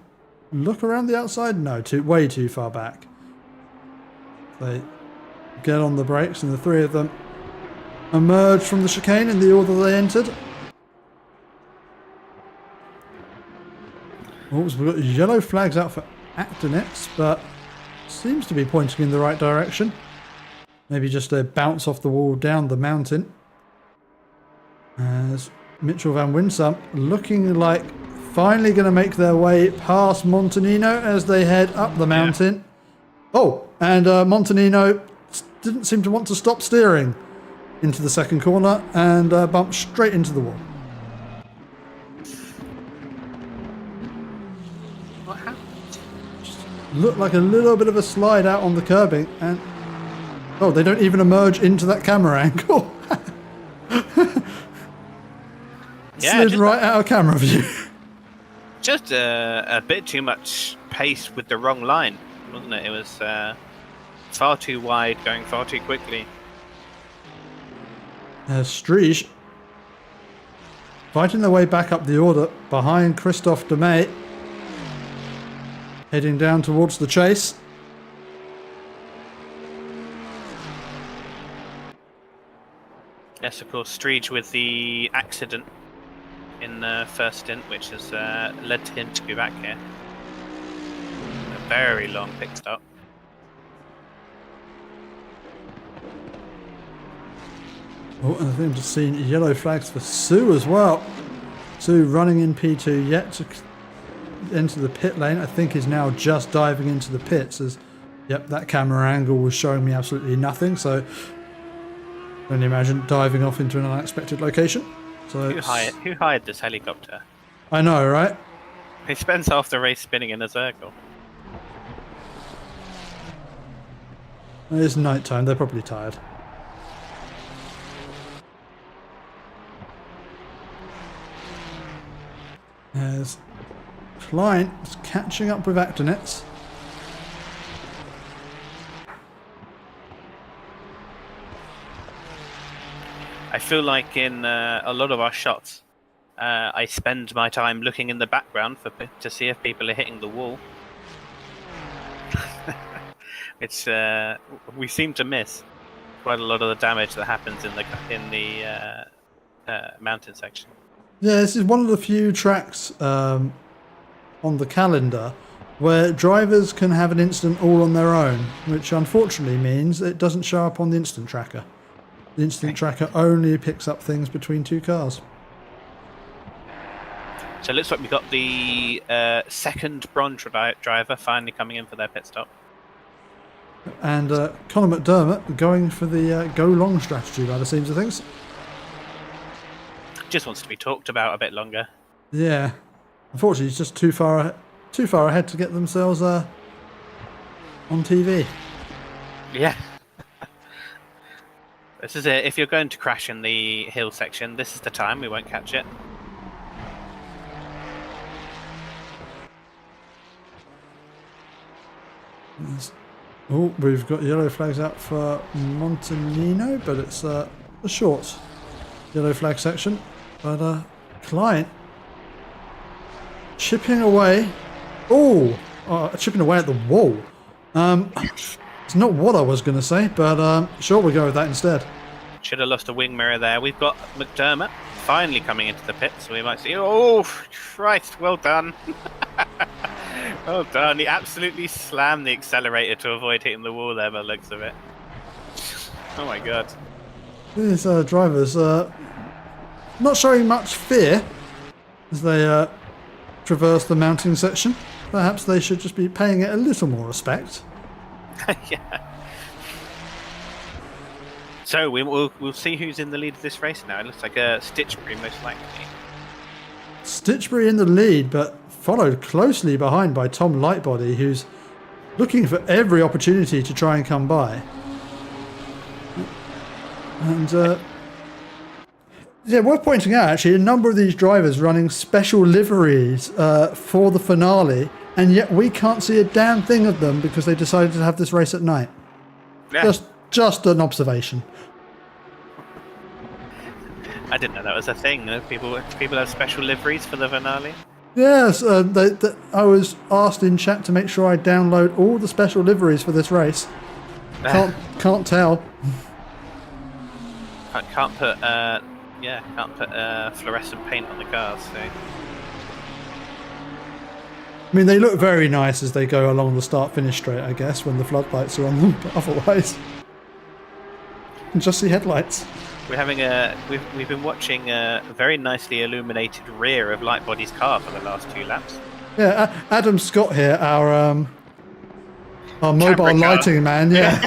look around the outside. No, way too far back. They get on the brakes, and the three of them emerge from the chicane in the order they entered. We've got yellow flags out for Actonets, but seems to be pointing in the right direction. Maybe just a bounce off the wall down the mountain. As Mitchell Van Winsum looking like finally going to make their way past Montanino as they head up the mountain. Oh, and Montanino didn't seem to want to stop steering into the second corner and bumped straight into the wall. What happened? Looked like a little bit of a slide out on the curbing, and they don't even emerge into that camera angle. Slid right out of camera view. Just a bit too much pace with the wrong line, wasn't it? It was far too wide, going far too quickly. Striege fighting their way back up the order behind Christophe Demey, heading down towards the chase. Yes, of course, Striege with the accident in the first stint, which has led to him to be back here. A very long pit stop. Oh, and I think I'm just seeing yellow flags for Sue as well. Sue running in P2, yet to enter the pit lane. I think is now just diving into the pits. As that camera angle was showing me absolutely nothing. So I can only imagine diving off into an unexpected location. So Who hired this helicopter? I know, right? He spends half the race spinning in a circle. It's night time. They're probably tired. As Klein is catching up with Actonets. I feel like in a lot of our shots, I spend my time looking in the background to see if people are hitting the wall. It's we seem to miss quite a lot of the damage that happens in the mountain section. Yeah, this is one of the few tracks on the calendar where drivers can have an incident all on their own, which unfortunately means it doesn't show up on the instant tracker. The instant tracker only picks up things between two cars. So it looks like we've got the second bronze driver finally coming in for their pit stop. And Conor McDermott going for the go long strategy by the seams of things. Just wants to be talked about a bit longer. Yeah, unfortunately, he's just too far ahead to get themselves on TV. Yeah. This is it. If you're going to crash in the hill section, this is the time. We won't catch it. Oh, we've got yellow flags out for Montanino, but it's a short yellow flag section. But Klein chipping away. Oh, chipping away at the wall. It's not what I was going to say, but sure, we'll go with that instead. Should have lost a wing mirror there. We've got McDermott finally coming into the pit, so we might see. Oh, Christ, well done. Well done. He absolutely slammed the accelerator to avoid hitting the wall there by the looks of it. Oh my god. These drivers not showing much fear as they traverse the mounting section. Perhaps they should just be paying it a little more respect. Yeah. So we'll see who's in the lead of this race now. It looks like Stitchbury most likely. Stitchbury in the lead, but followed closely behind by Tom Lightbody, who's looking for every opportunity to try and come by. And yeah, worth pointing out actually, a number of these drivers running special liveries for the finale, and yet we can't see a damn thing of them because they decided to have this race at night. Yeah. Just an observation. I didn't know that was a thing. People have special liveries for the finale. Yes, I was asked in chat to make sure I download all the special liveries for this race. Can't tell. Can't put fluorescent paint on the cars. So. I mean, they look very nice as they go along the start-finish straight, I guess, when the floodlights are on them, but otherwise, you can just see headlights. We're having we've been watching a very nicely illuminated rear of Lightbody's car for the last 2 laps. Yeah, Adam Scott here, our mobile lighting man, yeah.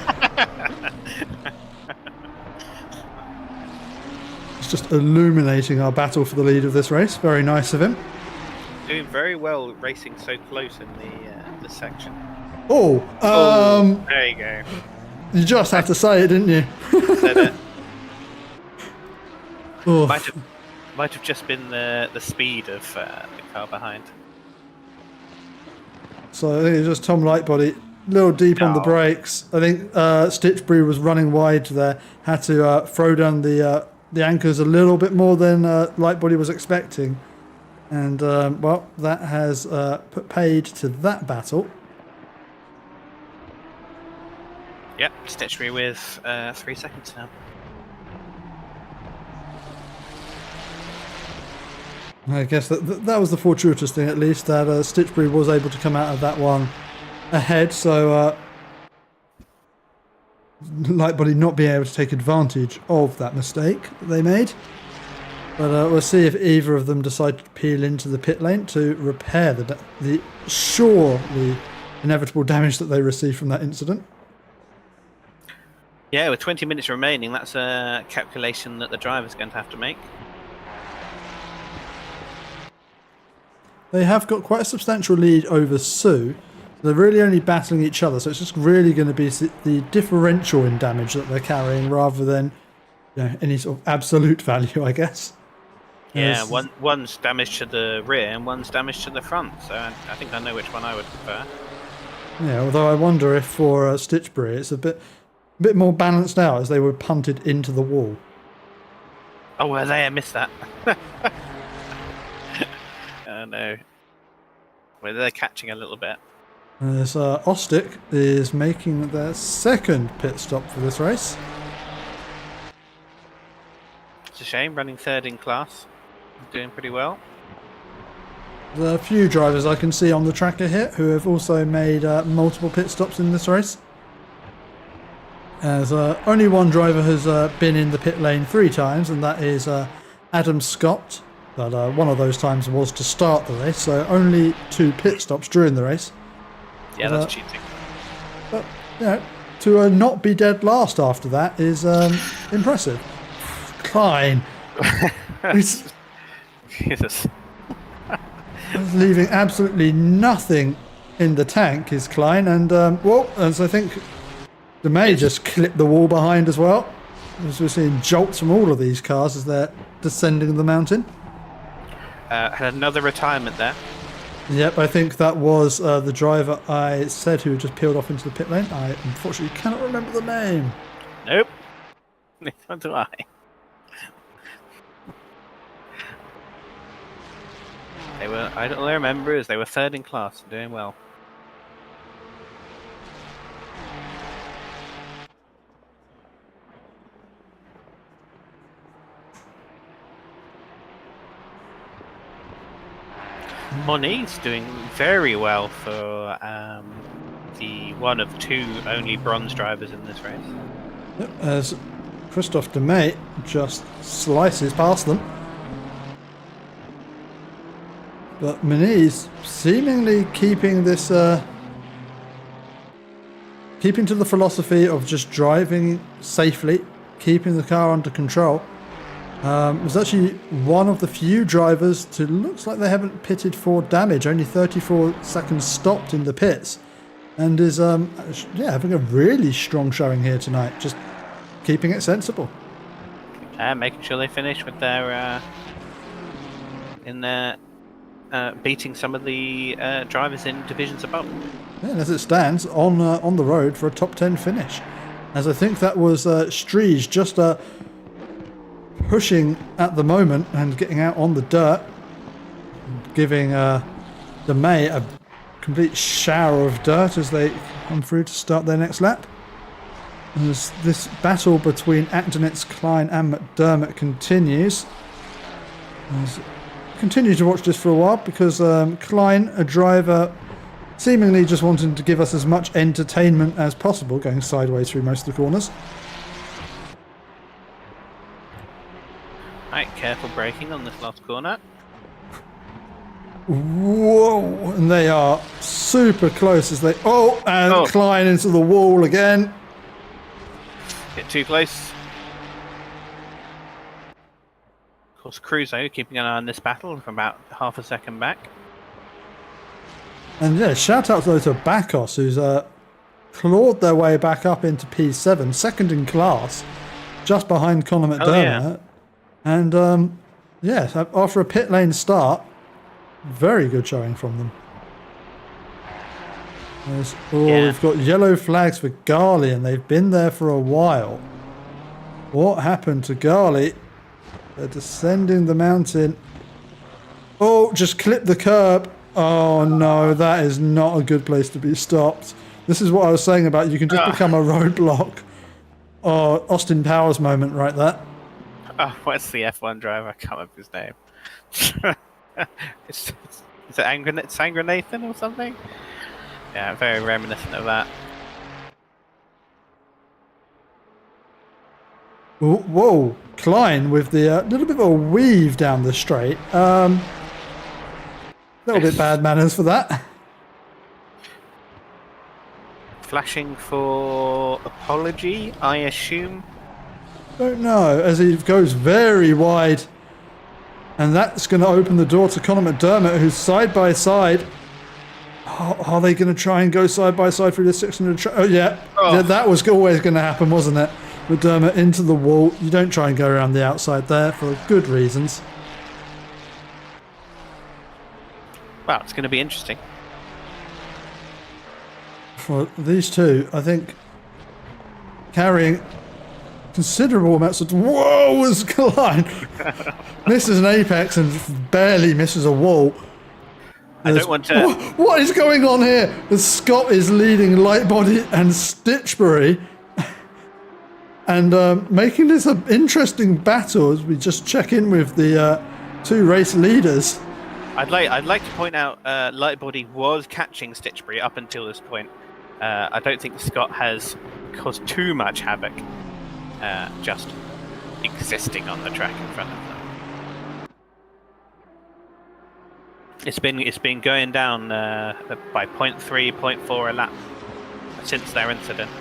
It's just illuminating our battle for the lead of this race. Very nice of him. Doing very well racing so close in the section. Oh, there you go. You just have to say it, didn't you? Said it. Oh. Might have just been the speed of the car behind. So I think it's just Tom Lightbody, a little deep on the brakes. I think Stitchbury was running wide there, had to throw down the anchors a little bit more than Lightbody was expecting. And, well, that has put paid to that battle. Yep, Stitchbury with 3 seconds now. I guess that was the fortuitous thing, at least, that Stitchbury was able to come out of that one ahead, so Lightbody not being able to take advantage of that mistake that they made. But we'll see if either of them decide to peel into the pit lane to repair the surely inevitable damage that they received from that incident. Yeah, with 20 minutes remaining, that's a calculation that the driver's going to have to make. they have got quite a substantial lead over Sue. They're really only battling each other, so it's just really going to be the differential in damage that they're carrying rather than any sort of absolute value, I guess. Yeah, one's damage to the rear and one's damage to the front, so I think I know which one I would prefer. Yeah, although I wonder if for Stitchbury it's a bit more balanced out as they were punted into the wall. Oh, were they? I missed that. Oh no. Well, they're catching a little bit. As Ostick is making their second pit stop for this race. It's a shame, running third in class. Doing pretty well. There's a few drivers I can see on the tracker here who have also made multiple pit stops in this race. As only one driver has been in the pit lane 3 times, and that is Adam Scott. But one of those times was to start the race, so only 2 pit stops during the race. Yeah, that's cheating. But to not be dead last after that is impressive. Klein. Jesus. Leaving absolutely nothing in the tank is Klein, and well, as I think DeMay just clipped the wall behind as well. As we're seeing jolts from all of these cars as they're descending the mountain. Had another retirement there. Yep, I think that was the driver I said who just peeled off into the pit lane. I unfortunately cannot remember the name. Nope. Neither do I. All I remember is they were third in class and doing well. Moni's doing very well for the one of 2 only bronze drivers in this race. Yep, as Christophe DeMay just slices past them. But Moniz seemingly keeping this, keeping to the philosophy of just driving safely, keeping the car under control. Was actually one of the few drivers to looks like they haven't pitted for damage. Only 34 seconds stopped in the pits, and is having a really strong showing here tonight. Just keeping it sensible. Making sure they finish with their beating some of the drivers in divisions above. Yeah, and as it stands, on the road for a top 10 finish. As I think that was Striege just pushing at the moment and getting out on the dirt, giving DeMay a complete shower of dirt as they come through to start their next lap. As this battle between Actonitz, Klein and McDermott continues. Continue to watch this for a while because Klein, a driver seemingly just wanting to give us as much entertainment as possible, going sideways through most of the corners. Right, careful braking on this last corner. Whoa, and they are super close as they Klein into the wall again. Get too close. Of course, Crusoe keeping an eye on this battle from about half a second back. And yeah, shout out to Bakos, who's clawed their way back up into P7, second in class, just behind Conor McDermott. And after a pit lane start, very good showing from them. We've got yellow flags for Garley, and they've been there for a while. What happened to Garley? They're descending the mountain. Oh, just clip the curb. Oh no, that is not a good place to be stopped. This is what I was saying about you can just become a roadblock. Oh, Austin Powers moment right there. Oh, what's the F1 driver? I can't remember his name. Is it Sangra Nathan or something? Yeah, very reminiscent of that. Whoa, Klein with the little bit of a weave down the straight. Little bit bad manners for that. Flashing for apology, I assume. Don't know, as he goes very wide And that's going to open the door to Conor McDermott, who's side by side. Are they going to try and go side by side through the 600? Oh, yeah. Oh. Yeah, that was always going to happen, wasn't it? McDermott into the wall. You don't try and go around the outside there for good reasons. Wow, it's going to be interesting. For these two, I think carrying considerable amounts of... Whoa, was Klein! Misses an apex and barely misses a wall. I don't want to... What is going on here? The Scott is leading Lightbody and Stitchbury. And making this an interesting battle as we just check in with the two race leaders. I'd like to point out Lightbody was catching Stitchbury up until this point. I don't think Scott has caused too much havoc, just existing on the track in front of them. It's been going down by 0.3, 0.4 a lap since their incident.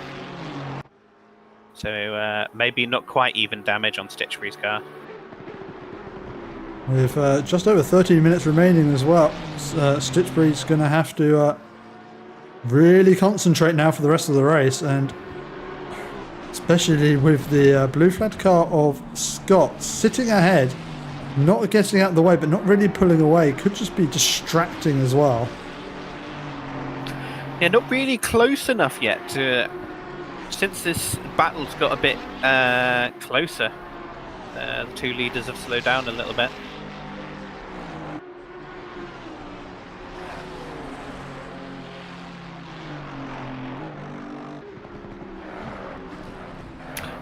So maybe not quite even damage on Stitchbury's car. With just over 13 minutes remaining as well, Stitchbury's going to have to really concentrate now for the rest of the race, and especially with the blue flag car of Scott sitting ahead, not getting out of the way but not really pulling away, could just be distracting as well. Yeah, not really close enough yet to... Since this battle's got a bit closer, the two leaders have slowed down a little bit.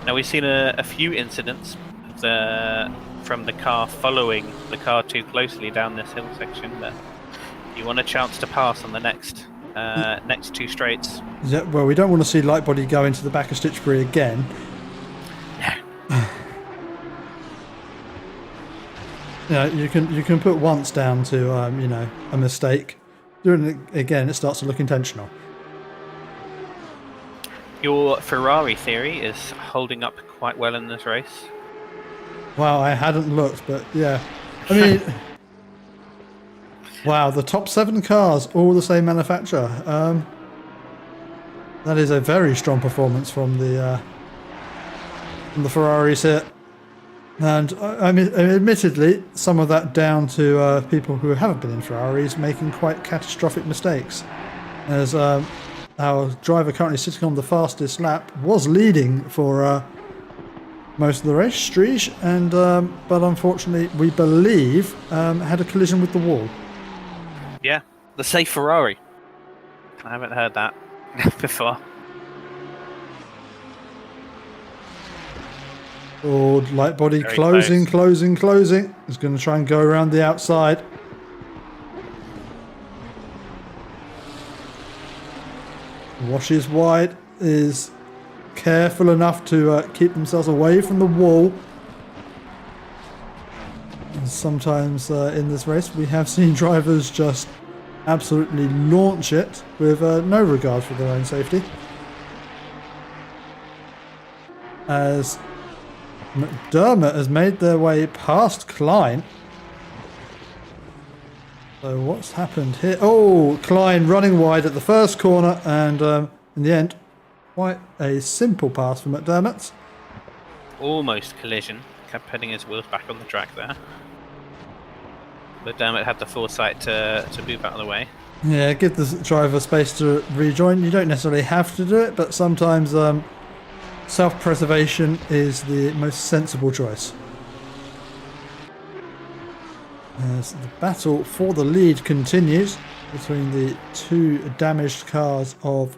Now we've seen a few incidents from the car following the car too closely down this hill section, but you want a chance to pass on the next two straights. Yeah, well, we don't want to see Lightbody go into the back of Stitchbury again. No. Yeah, you can put once down to a mistake. Doing it again, it starts to look intentional. Your Ferrari theory is holding up quite well in this race. Wow, I hadn't looked, but yeah. I mean, wow, the top 7 cars, all the same manufacturer. That is a very strong performance from the Ferraris here. And I mean, admittedly, some of that down to people who haven't been in Ferraris making quite catastrophic mistakes. As our driver currently sitting on the fastest lap was leading for most of the race, Striege, and but unfortunately, we believe had a collision with the wall. Yeah, the safe Ferrari. I haven't heard that before. Oh, Lightbody Very closing. close. He's going to try and go around the outside. Washes wide, is careful enough to keep themselves away from the wall. And sometimes in this race we have seen drivers just absolutely launch it with no regard for their own safety. As McDermott has made their way past Klein. So what's happened here? Oh, Klein running wide at the first corner, and in the end, quite a simple pass for McDermott. Almost collision. Kept putting his wheels back on the track there. McDermott had the foresight to move out of the way. Yeah, give the driver space to rejoin. You don't necessarily have to do it, but sometimes self-preservation is the most sensible choice. As the battle for the lead continues between the two damaged cars of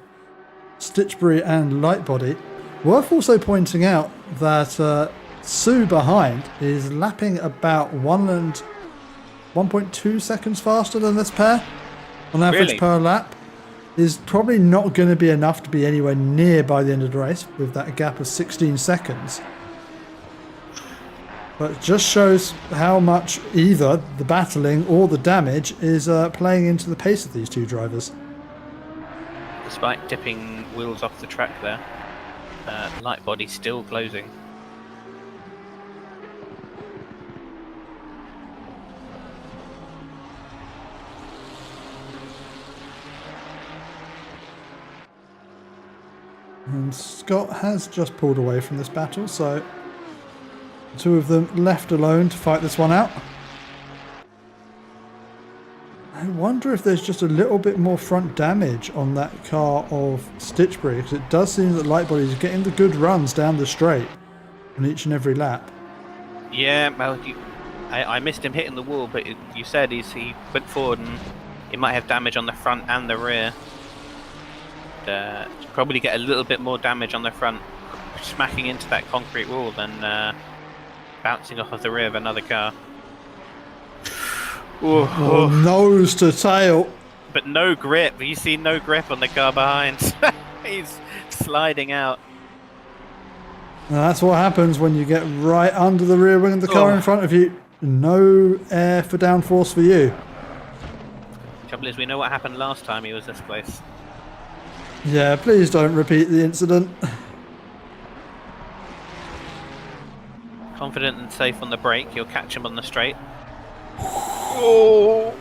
Stitchbury and Lightbody. Worth also pointing out that Sue behind is lapping about 1.2 seconds faster than this pair on average per lap. Is probably not going to be enough to be anywhere near by the end of the race with that gap of 16 seconds. But it just shows how much either the battling or the damage is playing into the pace of these two drivers. Despite tipping wheels off the track there, Lightbody still closing. And Scott has just pulled away from this battle, so the two of them left alone to fight this one out. I wonder if there's just a little bit more front damage on that car of Stitchbury, because it does seem that Lightbody is getting the good runs down the straight on each and every lap. Yeah, well, I missed him hitting the wall, but you said he went forward and he might have damage on the front and the rear. Probably get a little bit more damage on the front, smacking into that concrete wall than bouncing off of the rear of another car. Oh, nose to tail. But no grip. You see no grip on the car behind. He's sliding out. Now that's what happens when you get right under the rear wing of the car in front of you. No air for downforce for you. Trouble is, we know what happened last time he was this close. Yeah, please don't repeat the incident. Confident and safe on the brake, you'll catch him on the straight. Oh!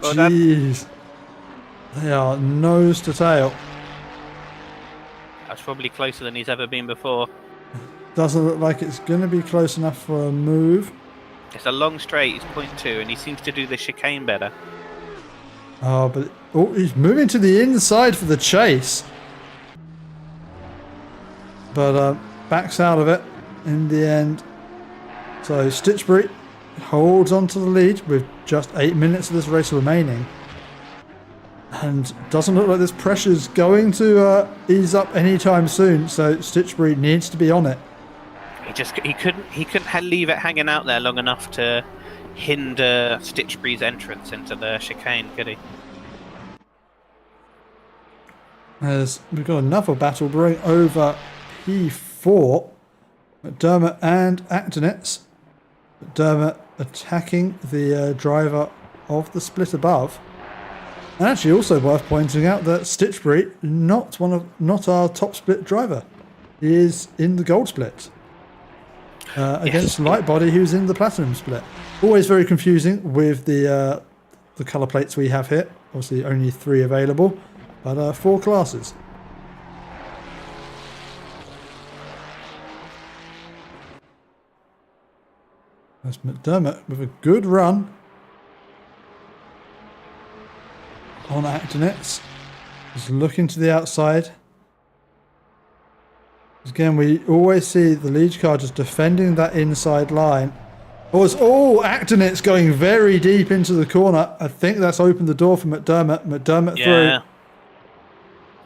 Well done. Jeez. They are nose to tail. That's probably closer than he's ever been before. Doesn't look like it's going to be close enough for a move. It's a long straight, he's 0.2, and he seems to do the chicane better. Oh, but he's moving to the inside for the chase. But backs out of it in the end. So Stitchbury holds on to the lead with just 8 minutes of this race remaining. And doesn't look like this pressure's going to ease up anytime soon. So Stitchbury needs to be on it. He couldn't leave it hanging out there long enough to hinder Stitchbury's entrance into the chicane, could he? As we've got another battle brewing over P4, McDermott and Actonitz. McDermott attacking the driver of the split above. And actually also worth pointing out that Stitchbury, not our top split driver. He is in the gold split. Against Lightbody, who's in the platinum split. Always very confusing with the colour plates we have here. Obviously only 3 available, but 4 classes. That's McDermott with a good run on Actonitz. He's looking to the outside. Again, we always see the lead car just defending that inside line. Actonitz going very deep into the corner. I think that's opened the door for McDermott. McDermott through.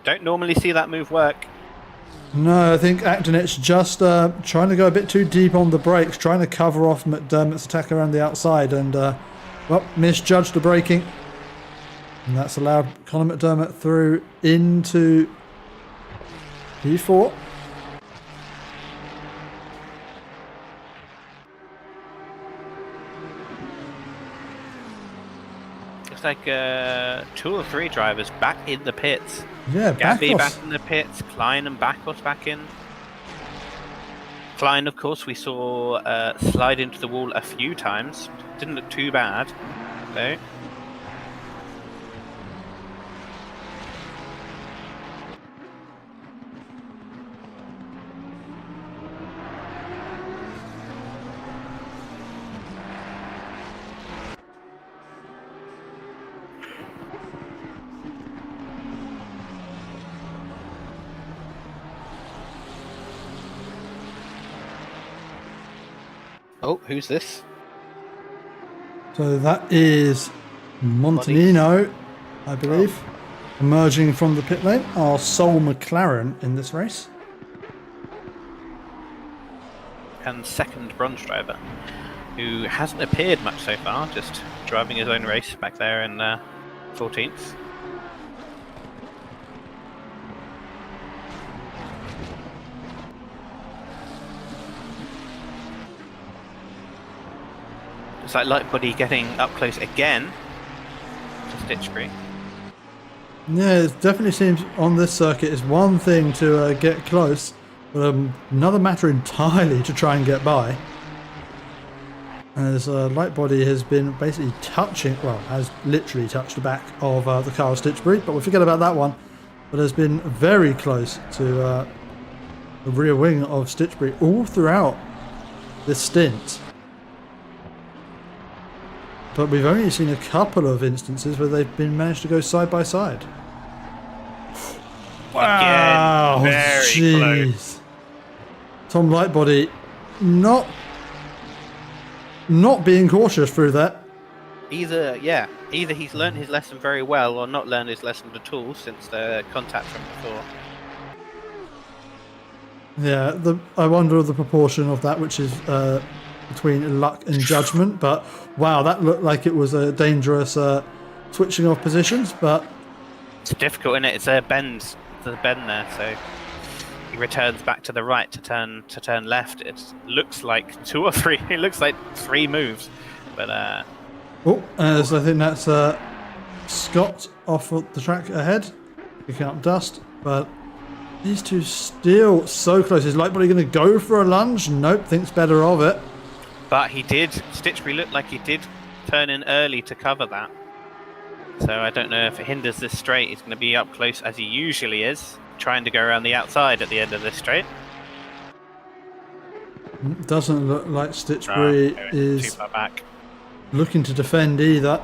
Don't normally see that move work. No, I think Actonitz just trying to go a bit too deep on the brakes, trying to cover off McDermott's attack around the outside, and misjudged the braking. And that's allowed Conor McDermott through into P4. Looks like 2 or 3 drivers back in the pits. Yeah, Gabby back in the pits, Klein and Backos back in. Klein, of course, we saw slide into the wall a few times. Didn't look too bad, though. Oh, who's this? So that is Montanino, I believe, emerging from the pit lane. Our sole McLaren in this race. And second bronze driver, who hasn't appeared much so far, just driving his own race back there in 14th. It's like Lightbody getting up close again to Stitchbury. Yeah, it definitely seems on this circuit is one thing to get close, but another matter entirely to try and get by. As Lightbody has been basically touching, well, has literally touched the back of the car of Stitchbury, but we'll forget about that one. but has been very close to the rear wing of Stitchbury all throughout this stint. But we've only seen a couple of instances where they've been managed to go side by side. Wow, Again, very jeez. close. Tom Lightbody not being cautious through that. Either he's learned his lesson very well or not learned his lesson at all since the contact from before. Yeah, I wonder the proportion of that which is between luck and judgment, but wow, that looked like it was a dangerous switching of positions, but it's difficult, isn't it? It's a bend, there, so he returns back to the right to turn left. It looks like 2 or 3. It looks like 3 moves, but so I think that's Scott off of the track ahead, picking up dust, but these two still so close. Is Lightbody going to go for a lunge? Nope, thinks better of it. But he did. Stitchbury looked like he did turn in early to cover that. So I don't know if it hinders this straight. He's going to be up close as he usually is, trying to go around the outside at the end of this straight. Doesn't look like Stitchbury is too far back. Looking to defend either.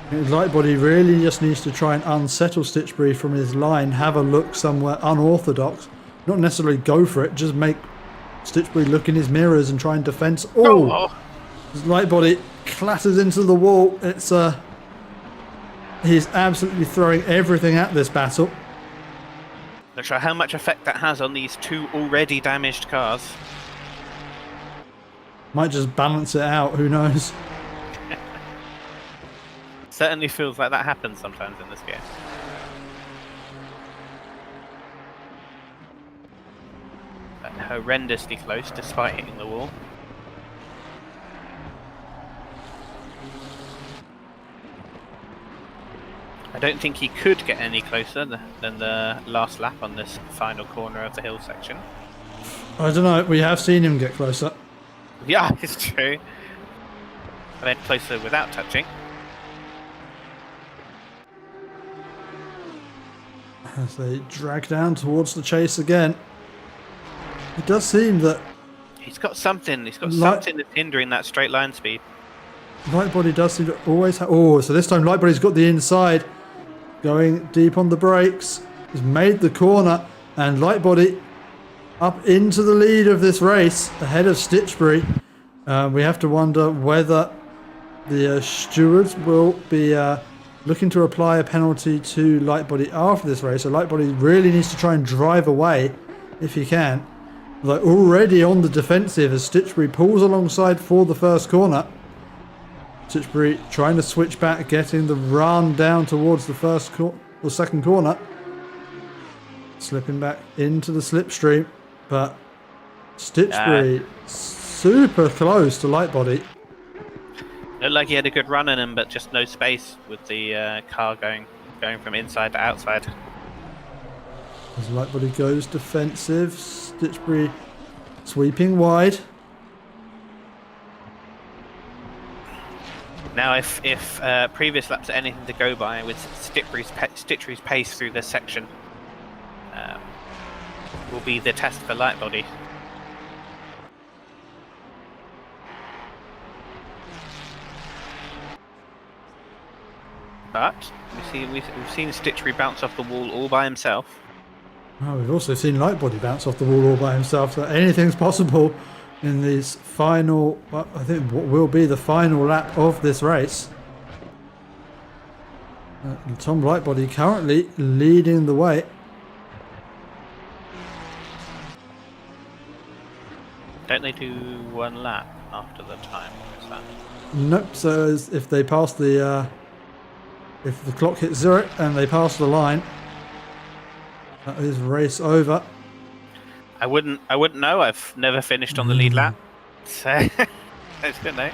Lightbody really just needs to try and unsettle Stitchbury from his line, have a look somewhere unorthodox, not necessarily go for it, just make Stitchbury look in his mirrors and try and defend. Lightbody clatters into the wall. It's he's absolutely throwing everything at this battle. Not sure how much effect that has on these 2 already damaged cars. Might just balance it out, who knows. Certainly feels like that happens sometimes in this game. But horrendously close despite hitting the wall. I don't think he could get any closer than the last lap on this final corner of the hill section. I don't know, we have seen him get closer. Yeah, it's true. I went closer without touching. As they drag down towards the chase again. It does seem that he's got something something that's hindering that straight line speed. Lightbody does seem to always have... Oh, so this time Lightbody's got the inside. Going deep on the brakes. He's made the corner. And Lightbody up into the lead of this race. Ahead of Stitchbury. We have to wonder whether the stewards will be looking to apply a penalty to Lightbody after this race. So Lightbody really needs to try and drive away if he can. Like already on the defensive as Stitchbury pulls alongside for the first corner. Stitchbury trying to switch back, getting the run down towards the second corner. Slipping back into the slipstream, but Stitchbury super close to Lightbody. Looked like he had a good run in him, but just no space with the car going from inside to outside. As Lightbody goes defensive, Stitchbury sweeping wide. Now, if previous laps are anything to go by, with Stitchbury's pace through this section will be the test for Lightbody. But we've seen Stitchbury bounce off the wall all by himself. Oh, we've also seen Lightbody bounce off the wall all by himself, so anything's possible in this final, well, I think what will be the final lap of this race. Tom Lightbody currently leading the way. Don't they do 1 lap after the time? What is that? Nope, so if they pass the if the clock hits 0 and they pass the line, that is race over. I wouldn't know. I've never finished on the lead lap, so that's good, no?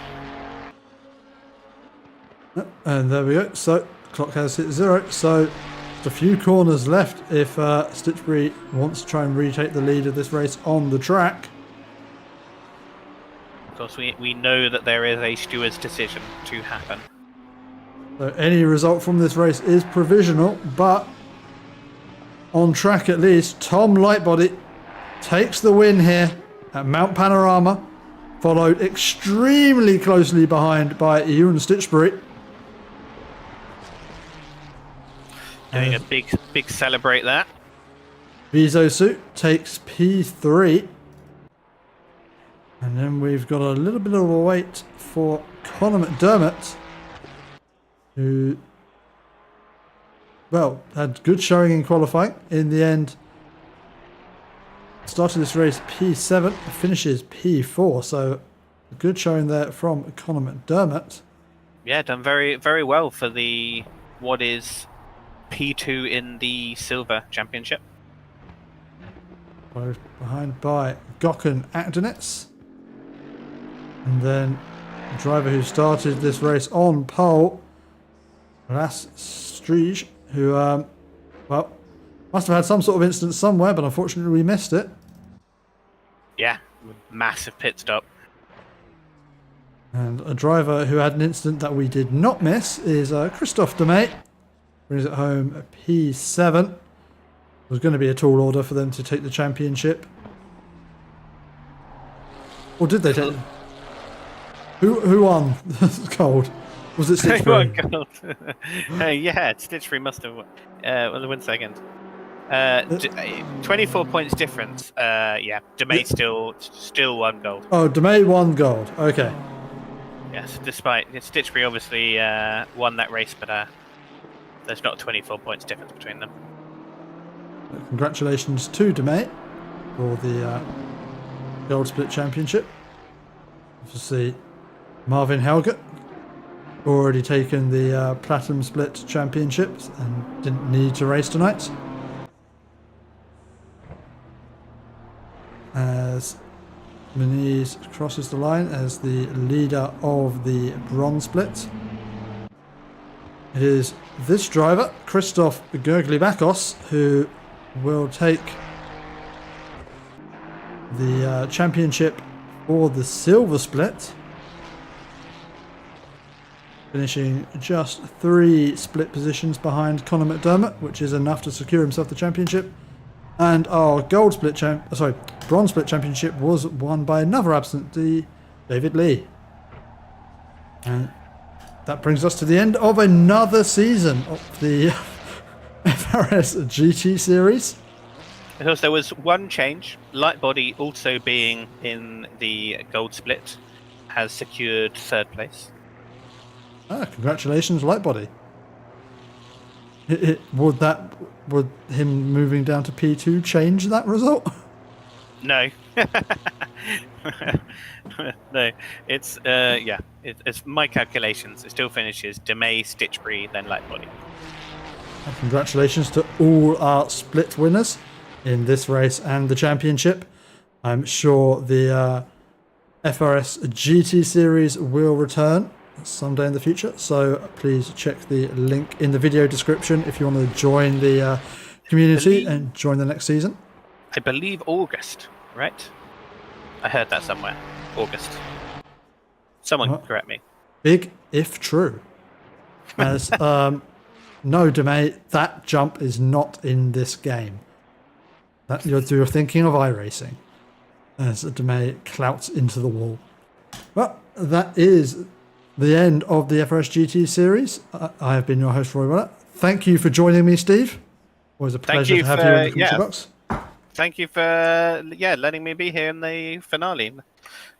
And there we go. So clock has hit 0. So just a few corners left if Stitchbury wants to try and retake the lead of this race on the track. Of course, we know that there is a steward's decision to happen. So any result from this race is provisional, but on track at least. Tom Lightbody takes the win here at Mount Panorama, followed extremely closely behind by Ewan Stitchbury. Doing a big celebrate there. Vizosu takes P3. And then we've got a little bit of a wait for Conor McDermott, who, well, had good showing in qualifying. In the end, started this race P7, finishes P4, so a good showing there from Conor McDermott. Yeah, done very well for the what is P2 in the Silver Championship. Followed behind by Gökhan Akdeniz. And then the driver who started this race on pole, Las Strige, who, well, must have had some sort of incident somewhere, but unfortunately we missed it. Yeah, massive pit stop. And a driver who had an incident that we did not miss is Christophe Demey. Brings it home at P7. It was going to be a tall order for them to take the championship. Or did they take it? Who won gold? Was it Stitchbury? Who won gold? Yeah, Stitchbury must have won. Well, 1 second. 24 points difference. Yeah, Demey still won gold. Oh, Demey won gold. Okay. Yes, despite Stitchbury obviously won that race, but there's not 24 points difference between them. Congratulations to Demey for the Gold Split Championship. Obviously, Marvin Helge already taken the Platinum Split Championships and didn't need to race tonight. As Muniz crosses the line as the leader of the Bronze Split. It is this driver, Christoph Gerglibakos, who will take the championship for the Silver Split, finishing just 3 split positions behind Conor McDermott, which is enough to secure himself the championship. And our Bronze Split Championship was won by another absentee, David Lee. And that brings us to the end of another season of the FRS GT Series. Because there was one change, Lightbody also being in the Gold Split has secured 3rd place. Congratulations, Lightbody. Would him moving down to P2 change that result? No. No, it's it's my calculations. It still finishes Demey, Stitchbury, then Lightbody. Congratulations to all our split winners in this race and the championship. I'm sure the FRS GT Series will return someday in the future, so please check the link in the video description if you want to join the community and join the next season. I believe August, right? I heard that somewhere. August. Someone correct me. Big if true. As no, Demey, that jump is not in this game. That you're thinking of iRacing. As Demey clouts into the wall. Well, that is the end of the FRS GT series. I have been your host, Roy Weller. Thank you for joining me, Steve. Always a pleasure to have you in the commentary box. Thank you for letting me be here in the finale.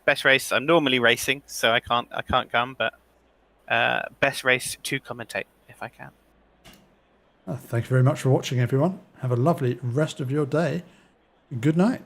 Best race. I'm normally racing, so I can't come, but best race to commentate if I can. Thank you very much for watching, everyone. Have a lovely rest of your day. Good night.